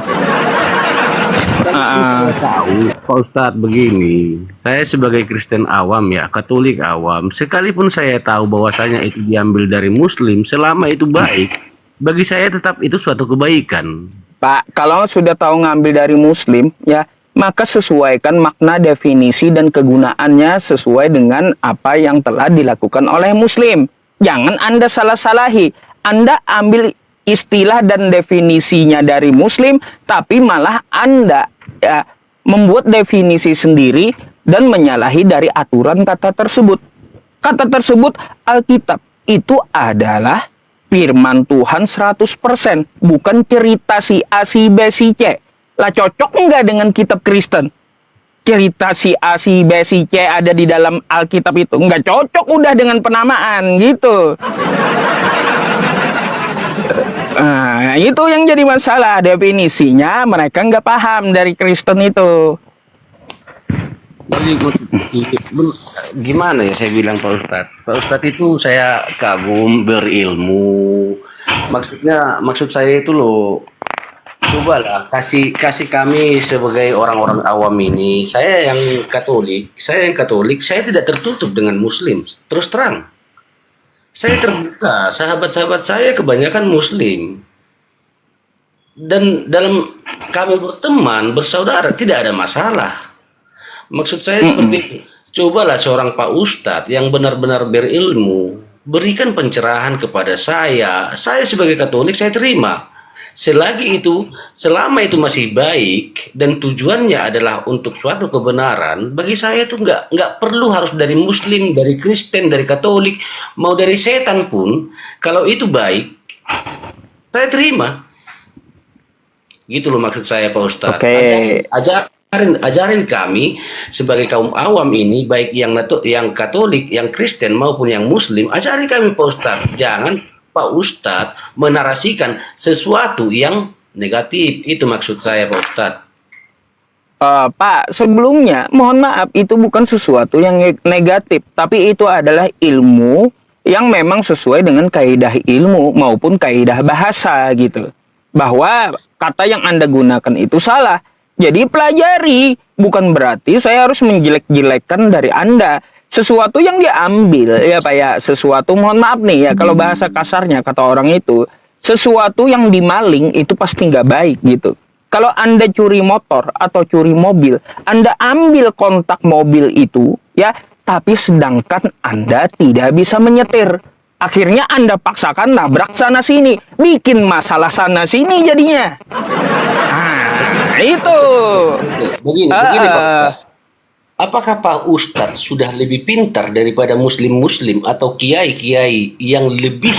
Saya tahu Pak Ustadz begini. Saya sebagai Kristen awam ya, Katolik awam. Sekalipun saya tahu bahwasanya itu diambil dari Muslim, selama itu baik, bagi saya tetap itu suatu kebaikan. Pak, kalau sudah tahu ngambil dari Muslim, ya, maka sesuaikan makna, definisi, dan kegunaannya sesuai dengan apa yang telah dilakukan oleh Muslim. Jangan Anda salah-salahi. Anda ambil istilah dan definisinya dari Muslim, tapi malah Anda membuat definisi sendiri dan menyalahi dari aturan kata tersebut. Kata tersebut, Alkitab itu adalah firman Tuhan 100%, bukan cerita si A, si B, si C. Lah cocok enggak dengan kitab Kristen? Cerita si A, si B, si C ada di dalam Alkitab itu. Enggak cocok udah dengan penamaan gitu. Itu yang jadi masalah. Definisinya mereka nggak paham dari Kristen itu. Jadi gimana ya saya bilang Pak Ustadz? Pak Ustadz itu saya kagum, berilmu. Maksud saya itu loh, cobalah kasih kami sebagai orang-orang awam ini. Saya yang Katolik, saya tidak tertutup dengan Muslim. Terus terang, saya terbuka. Sahabat-sahabat saya kebanyakan Muslim. Dan dalam kami berteman, bersaudara, tidak ada masalah. Maksud saya seperti itu. Cobalah seorang Pak Ustadz yang benar-benar berilmu, berikan pencerahan kepada saya. Saya sebagai Katolik, saya terima. Selama itu masih baik dan tujuannya adalah untuk suatu kebenaran, bagi saya itu nggak perlu harus dari Muslim, dari Kristen, dari Katolik, mau dari setan pun, kalau itu baik, Saya terima. Gitu loh maksud saya Pak Ustadz. Oke. Ajarin kami sebagai kaum awam ini, baik yang Katolik, yang Kristen maupun yang Muslim, ajarin kami Pak Ustadz. Jangan Pak Ustadz menarasikan sesuatu yang negatif. Itu maksud saya Pak Ustadz. Pak, sebelumnya mohon maaf, itu bukan sesuatu yang negatif, tapi itu adalah ilmu yang memang sesuai dengan kaidah ilmu maupun kaidah bahasa gitu. Bahwa kata yang Anda gunakan itu salah. Jadi pelajari, bukan berarti saya harus menjelek-jelekkan dari Anda. Sesuatu yang diambil, ya Pak ya, sesuatu, mohon maaf nih ya, kalau bahasa kasarnya kata orang itu, sesuatu yang dimaling itu pasti nggak baik gitu. Kalau Anda curi motor atau curi mobil, Anda ambil kontak mobil itu, ya, tapi sedangkan Anda tidak bisa menyetir. Akhirnya Anda paksakan nabrak sana sini, bikin masalah sana sini jadinya. Nah, itu. Begini Pak Ustadz. Apakah Pak Ustadz sudah lebih pintar daripada muslim-muslim atau kiai-kiai yang lebih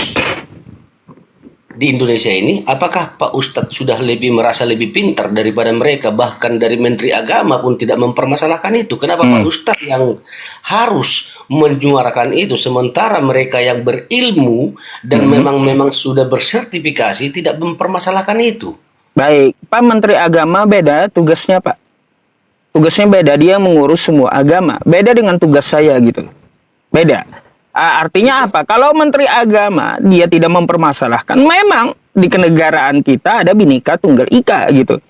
di Indonesia ini? Apakah Pak Ustadz sudah merasa lebih pintar daripada mereka? Bahkan dari Menteri Agama pun tidak mempermasalahkan itu. Kenapa Pak Ustadz yang harus menyuarakan itu, sementara mereka yang berilmu dan memang sudah bersertifikasi tidak mempermasalahkan itu? Baik, Pak Menteri Agama beda tugasnya Pak. Tugasnya beda, dia mengurus semua agama. Beda dengan tugas saya gitu. Beda. Artinya apa? Kalau Menteri Agama dia tidak mempermasalahkan, memang di kenegaraan kita ada Bhinneka Tunggal Ika gitu.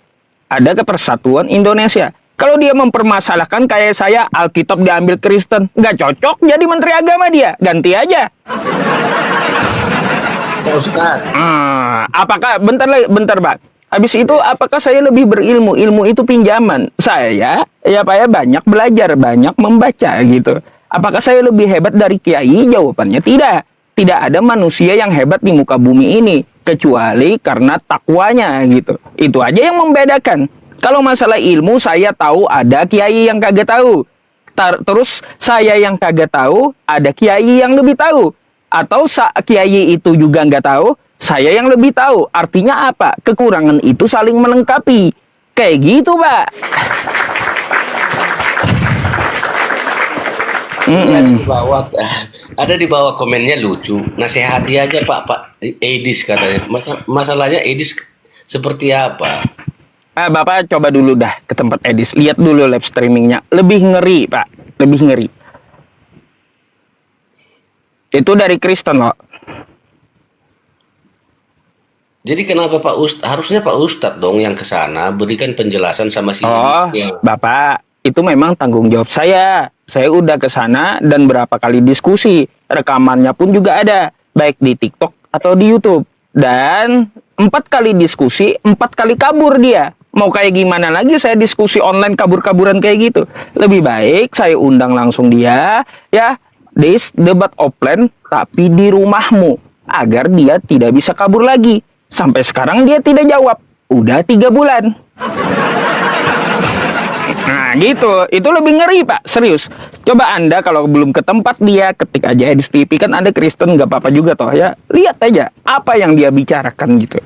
Ada kepersatuan Indonesia. Kalau dia mempermasalahkan kayak saya, Alkitab diambil Kristen, nggak cocok jadi Menteri Agama dia. Ganti aja. Pak Ustadz. Apakah bentar Pak. Habis itu apakah saya lebih berilmu? Ilmu itu pinjaman. Saya ya Pak ya banyak belajar, banyak membaca gitu. Apakah saya lebih hebat dari kiai? Jawabannya tidak. Tidak ada manusia yang hebat di muka bumi ini kecuali karena takwanya gitu. Itu aja yang membedakan. Kalau masalah ilmu saya tahu ada kiai yang kagak tahu. Terus saya yang kagak tahu ada kiai yang lebih tahu. Atau kiai itu juga nggak tahu, saya yang lebih tahu. Artinya apa? Kekurangan itu saling melengkapi. Kayak gitu, Pak. Ada di bawah komennya lucu. Nasihati aja Pak Edis katanya. Masalahnya Edis seperti apa? Bapak coba dulu dah ke tempat Edis. Lihat dulu live streamingnya. Lebih ngeri Pak. Lebih ngeri. Itu dari Kristen loh. Jadi kenapa harusnya Pak Ustadz dong yang ke sana berikan penjelasan sama si Edisnya. Bapak, itu memang tanggung jawab saya. Saya udah ke sana dan berapa kali diskusi. Rekamannya pun juga ada, baik di TikTok atau di YouTube. Dan 4 kali diskusi, 4 kali kabur dia. Mau kayak gimana lagi saya diskusi online kabur-kaburan kayak gitu. Lebih baik saya undang langsung dia, ya, debat offline tapi di rumahmu, agar dia tidak bisa kabur lagi. Sampai sekarang dia tidak jawab. Udah 3 bulan. Nah gitu, itu lebih ngeri Pak, serius. Coba Anda kalau belum ke tempat dia, ketik aja Edis TV, kan Anda Kristen, nggak apa-apa juga toh ya. Lihat aja apa yang dia bicarakan gitu.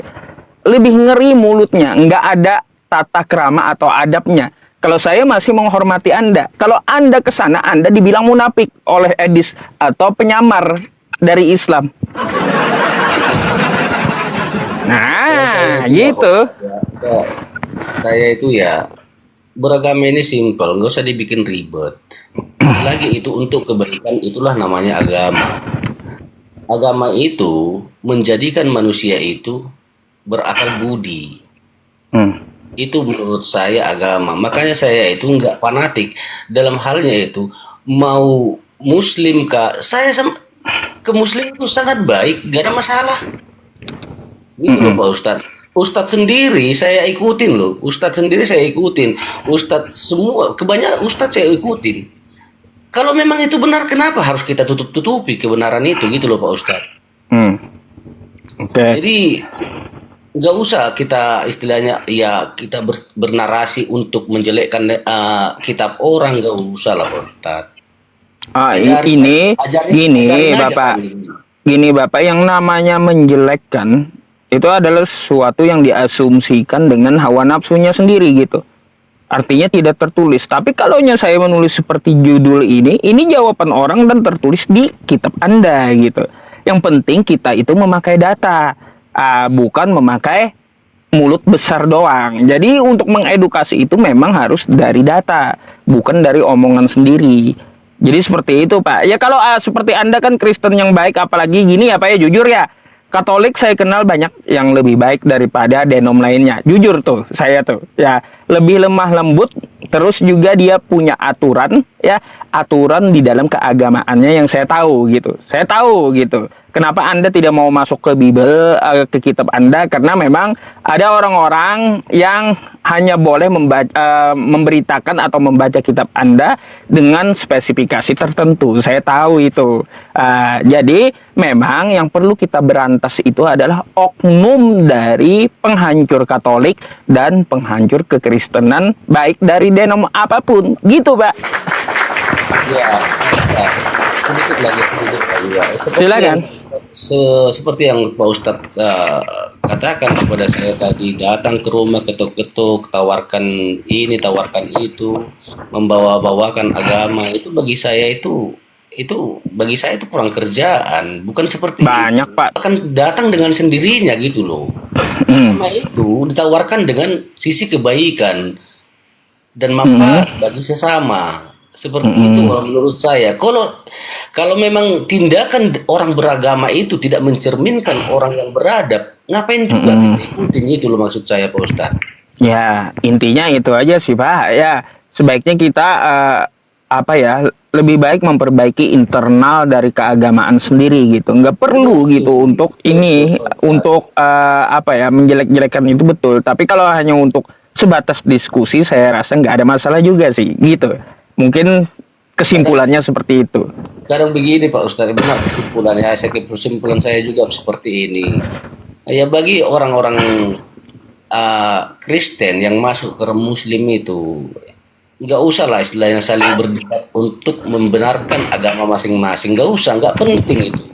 Lebih ngeri mulutnya, nggak ada tata krama atau adabnya. Kalau saya masih menghormati Anda. Kalau Anda ke sana, Anda dibilang munafik oleh Edis atau penyamar dari Islam. Nah, gitu. Saya itu ya beragama ini simpel, nggak usah dibikin ribet. Lagi itu untuk kebaikan, itulah namanya agama. Agama itu menjadikan manusia itu berakal budi. Itu menurut saya agama. Makanya saya itu nggak fanatik dalam halnya itu. Mau Muslim kah? Saya ke Muslim itu sangat baik, nggak ada masalah. Gitu loh Pak Ustadz. Ustadz sendiri saya ikutin loh. Ustadz sendiri saya ikutin. Ustadz semua, kebanyakan Ustadz saya ikutin. Kalau memang itu benar, kenapa harus kita tutup-tutupi kebenaran itu gitu loh Pak Ustadz. Jadi nggak usah kita istilahnya ya kita bernarasi untuk menjelekkan kitab orang, nggak usah lah Pak Ustadz. Ini gini ajarin Bapak. gini Bapak, yang namanya menjelekkan itu adalah sesuatu yang diasumsikan dengan hawa nafsunya sendiri gitu. Artinya tidak tertulis. Tapi kalau saya menulis seperti judul ini jawaban orang dan tertulis di kitab Anda gitu. Yang penting kita itu memakai data, bukan memakai mulut besar doang. Jadi untuk mengedukasi itu memang harus dari data, bukan dari omongan sendiri. Jadi seperti itu Pak. Ya kalau seperti Anda kan Kristen yang baik, apalagi gini ya Pak ya, jujur ya. Katolik saya kenal banyak yang lebih baik daripada denom lainnya. Jujur tuh, saya tuh ya lebih lemah lembut, terus juga dia punya aturan ya, aturan di dalam keagamaannya yang saya tahu gitu. Saya tahu gitu. Kenapa Anda tidak mau masuk ke Bible, ke kitab Anda? Karena memang ada orang-orang yang hanya boleh memberitakan atau membaca kitab Anda dengan spesifikasi tertentu. Saya tahu itu. Jadi memang yang perlu kita berantas itu adalah oknum dari penghancur Katolik dan penghancur kekristenan, baik dari denom apapun. Gitu Pak. Ya, ya. Sedikit lagi ya. Silakan. Seperti yang Pak Ustadz katakan kepada saya tadi, datang ke rumah ketuk-ketuk, tawarkan ini, tawarkan itu, membawa-bawakan agama, itu bagi saya itu bagi saya itu kurang kerjaan, bukan seperti banyak itu. Pak. Akan datang dengan sendirinya gitu loh. Agama itu ditawarkan dengan sisi kebaikan dan manfaat bagi sesama. Seperti itu kalau menurut saya. Kalau memang tindakan orang beragama itu tidak mencerminkan orang yang beradab, ngapain juga kita ikutin, itu loh maksud saya Pak Ustadz. Ya, intinya itu aja sih Pak. Ya, sebaiknya kita lebih baik memperbaiki internal dari keagamaan sendiri gitu. Nggak perlu gitu untuk ini, untuk menjelek-jelekan itu betul. Tapi kalau hanya untuk sebatas diskusi, saya rasa nggak ada masalah juga sih gitu. Mungkin kesimpulannya seperti itu. Kadang begini Pak Ustadz, benar kesimpulannya. Kesimpulan saya juga seperti ini. Ya bagi orang-orang Kristen yang masuk ke Muslim itu, nggak usah lah istilahnya saling berdebat untuk membenarkan agama masing-masing. Nggak usah, nggak penting itu.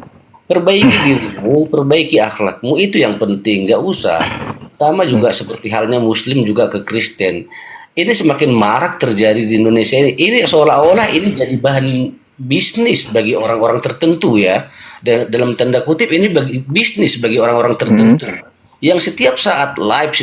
Perbaiki dirimu, perbaiki akhlakmu, itu yang penting. Nggak usah. Sama juga seperti halnya Muslim juga ke Kristen. Ini semakin marak terjadi di Indonesia ini. Ini seolah-olah ini jadi bahan bisnis bagi orang-orang tertentu ya. Dalam tanda kutip ini bisnis bagi orang-orang tertentu. Yang setiap saat live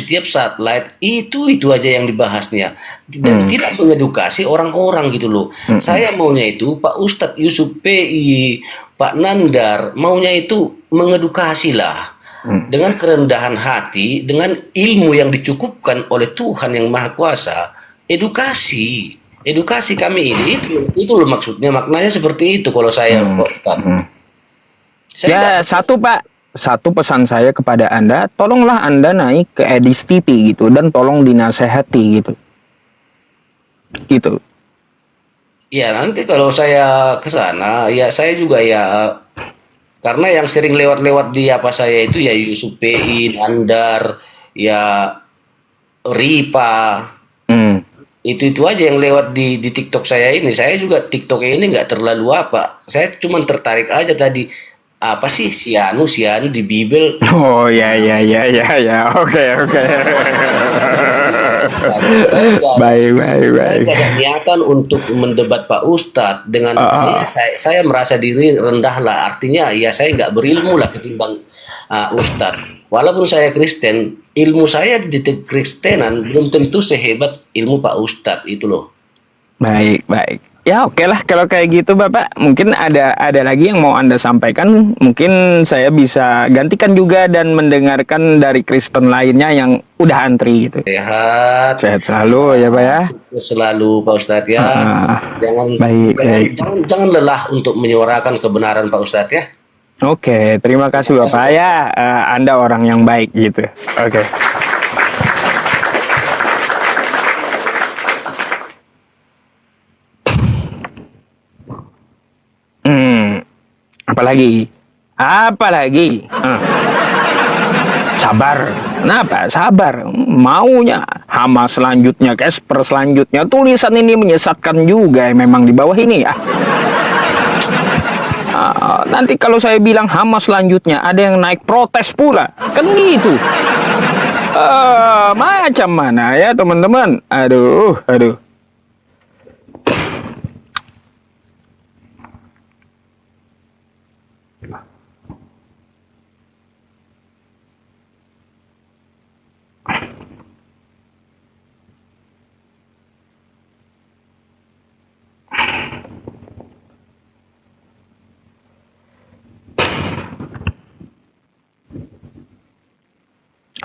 itu aja yang dibahasnya. Dan tidak mengedukasi orang-orang gitu loh. Saya maunya itu Pak Ustadz Yusuf PI, Pak Nandar, maunya itu mengedukasi lah. Dengan kerendahan hati, dengan ilmu yang dicukupkan oleh Tuhan yang Maha Kuasa, edukasi kami ini, itu loh maksudnya, maknanya seperti itu kalau saya Pak Ustadz. Satu pesan saya kepada Anda, tolonglah Anda naik ke Edis TV gitu, dan tolong dinasehati gitu. Gitu. Ya nanti kalau saya ke sana, ya saya juga ya, karena yang sering lewat-lewat di saya itu ya Yusuf PI, Nandar, ya Ripa, itu aja yang lewat di TikTok saya ini. Saya juga TikTok ini nggak terlalu saya cuma tertarik aja tadi sianu di Bible. Oh ya, oke. Baik. Saya tidak ada niatan untuk mendebat Pak Ustadz dengan saya merasa diri rendah lah, artinya ya saya nggak berilmu lah ketimbang Ustadz. Walaupun saya Kristen, ilmu saya di Kristenan belum tentu sehebat ilmu Pak Ustadz itu loh. Baik. Ya oke lah kalau kayak gitu Bapak. Mungkin ada lagi yang mau Anda sampaikan. Mungkin saya bisa gantikan juga dan mendengarkan dari Kristen lainnya yang udah antri gitu. Sehat selalu ya Pak ya. Selalu Pak Ustadz ya. Jangan lelah untuk menyuarakan kebenaran Pak Ustadz ya. Oke, terima kasih Bapak ya. Anda orang yang baik gitu. Oke. Apalagi sabar. Kenapa? Sabar. Maunya Hama selanjutnya, Casper selanjutnya. Tulisan ini menyesatkan juga memang di bawah ini ya. Nanti kalau saya bilang Hamas selanjutnya ada yang naik protes pula, kan gitu. Macam mana ya teman-teman? Aduh.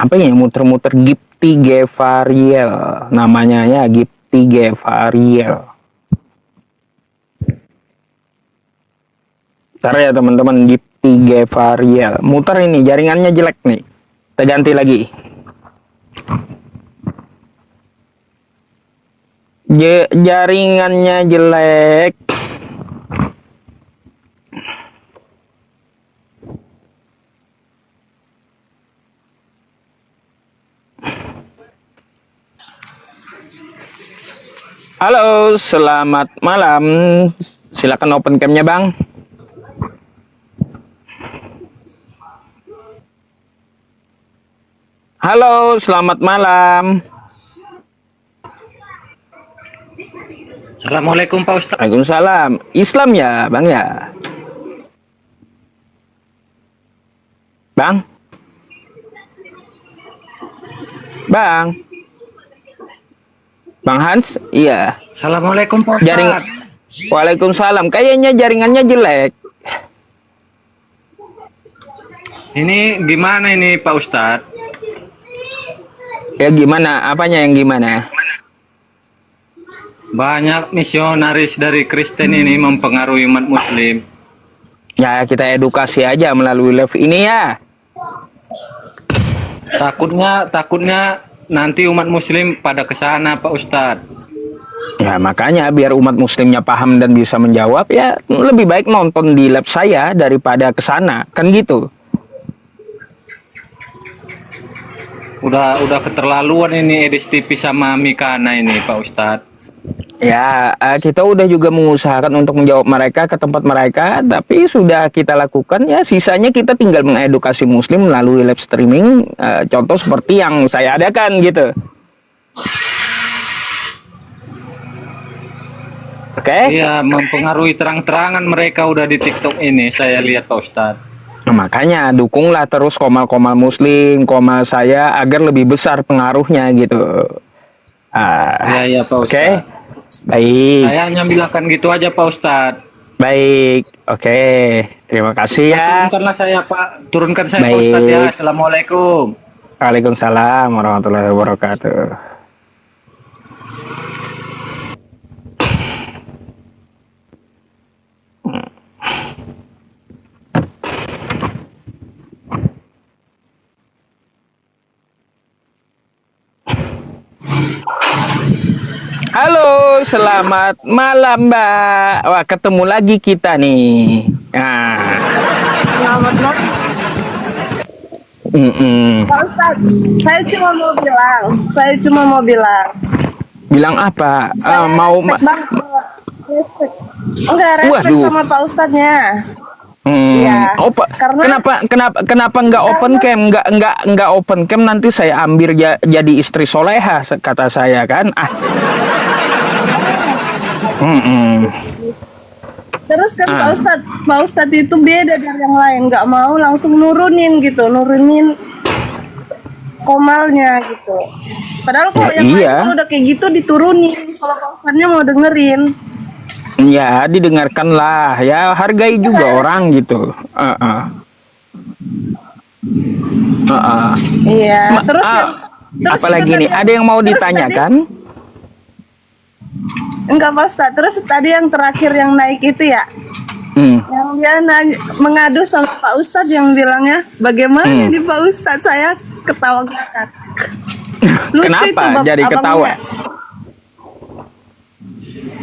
Apa yang muter-muter Gipti Gevariel namanya ya, Gipti Gevariel. Ntar ya teman-teman, Gipti Gevariel muter ini, jaringannya jelek nih, kita ganti lagi. Jaringannya jelek. Halo, selamat malam. Silakan open cam-nya, Bang. Halo, selamat malam. Assalamualaikum Pak Ustadz. Waalaikumsalam. Islam ya, Bang ya? Bang? Bang? Bang Hans? Iya. Assalamualaikum Pak Ustadz. Waalaikumsalam. Kayaknya jaringannya jelek. Ini gimana ini Pak Ustadz? Ya gimana? Apanya yang gimana? Banyak misionaris dari Kristen ini mempengaruhi umat Muslim. Ya kita edukasi aja melalui live ini ya. Takutnya nanti umat Muslim pada kesana Pak Ustadz. Ya makanya biar umat Muslimnya paham dan bisa menjawab, ya lebih baik nonton di live saya daripada kesana, kan gitu. Udah keterlaluan ini Edis TV sama Mikana ini Pak Ustadz. Ya, kita udah juga mengusahakan untuk menjawab mereka ke tempat mereka, tapi sudah kita lakukan ya. Sisanya kita tinggal mengedukasi Muslim melalui live streaming, contoh seperti yang saya adakan gitu. Oke? Iya, mempengaruhi terang-terangan mereka udah di TikTok ini, saya lihat Pak Ustadz. Nah, makanya dukunglah terus komal-komal Muslim, komal saya agar lebih besar pengaruhnya gitu. Iya Pak Ustadz. Oke? Baik. Saya hanya bilangkan gitu aja Pak Ustadz. Baik, oke. Terima kasih ya. Turunkan saya Pak Baik. Ustadz ya. Assalamualaikum. Waalaikumsalam warahmatullahi wabarakatuh. Halo, selamat malam Mbak. Wah, ketemu lagi kita nih. Nah. Selamat malam. Pak Ustadz, saya cuma mau bilang. Bilang apa? Saya Mau respect banget sama respect. Enggak, respect Waduh. sama Pak Ustadznya. Iya. Kenapa nggak open cam? Nggak open cam, nanti saya ambil jadi istri soleha, kata saya kan. Terus kan Pak Ustadz itu beda dari yang lain, nggak mau langsung nurunin komalnya gitu. Padahal kalau yang lain kan udah kayak gitu diturunin, kalau Pak Ustadznya mau dengerin. Ya, didengarkanlah ya, hargai juga orang gitu. Iya. Terus apalagi nih, ada yang mau ditanyakan? Enggak Pak Ustadz. Terus tadi yang terakhir yang naik itu ya, yang dia mengadu sama Pak Ustadz yang bilangnya bagaimana nih Pak Ustadz, saya ketawa ngakak. Lucu. Kenapa itu jadi ketawa?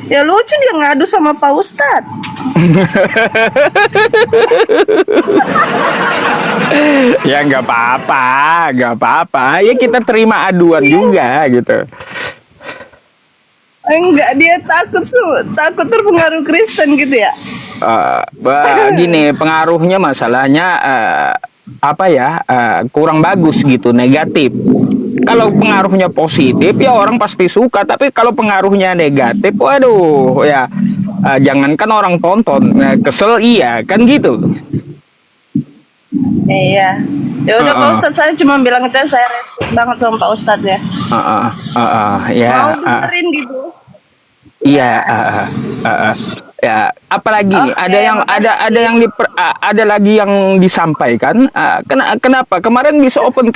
Ya lucu dia ngadu sama Pak Ustadz. Ya nggak apa-apa. Ya kita terima aduan juga gitu. Enggak, dia takut terpengaruh Kristen gitu ya. Gini, pengaruhnya masalahnya kurang bagus gitu, negatif. Kalau pengaruhnya positif ya orang pasti suka, tapi kalau pengaruhnya negatif, waduh ya, jangankan orang tonton, kesel iya kan gitu. Iya. Ya udah Pak Ustadz, saya cuma bilang itu, saya respect banget sama Pak Ustadz ya. Ya. Mau dengerin gitu. Iya, ya, apalagi ada lagi yang disampaikan. Kenapa kemarin bisa open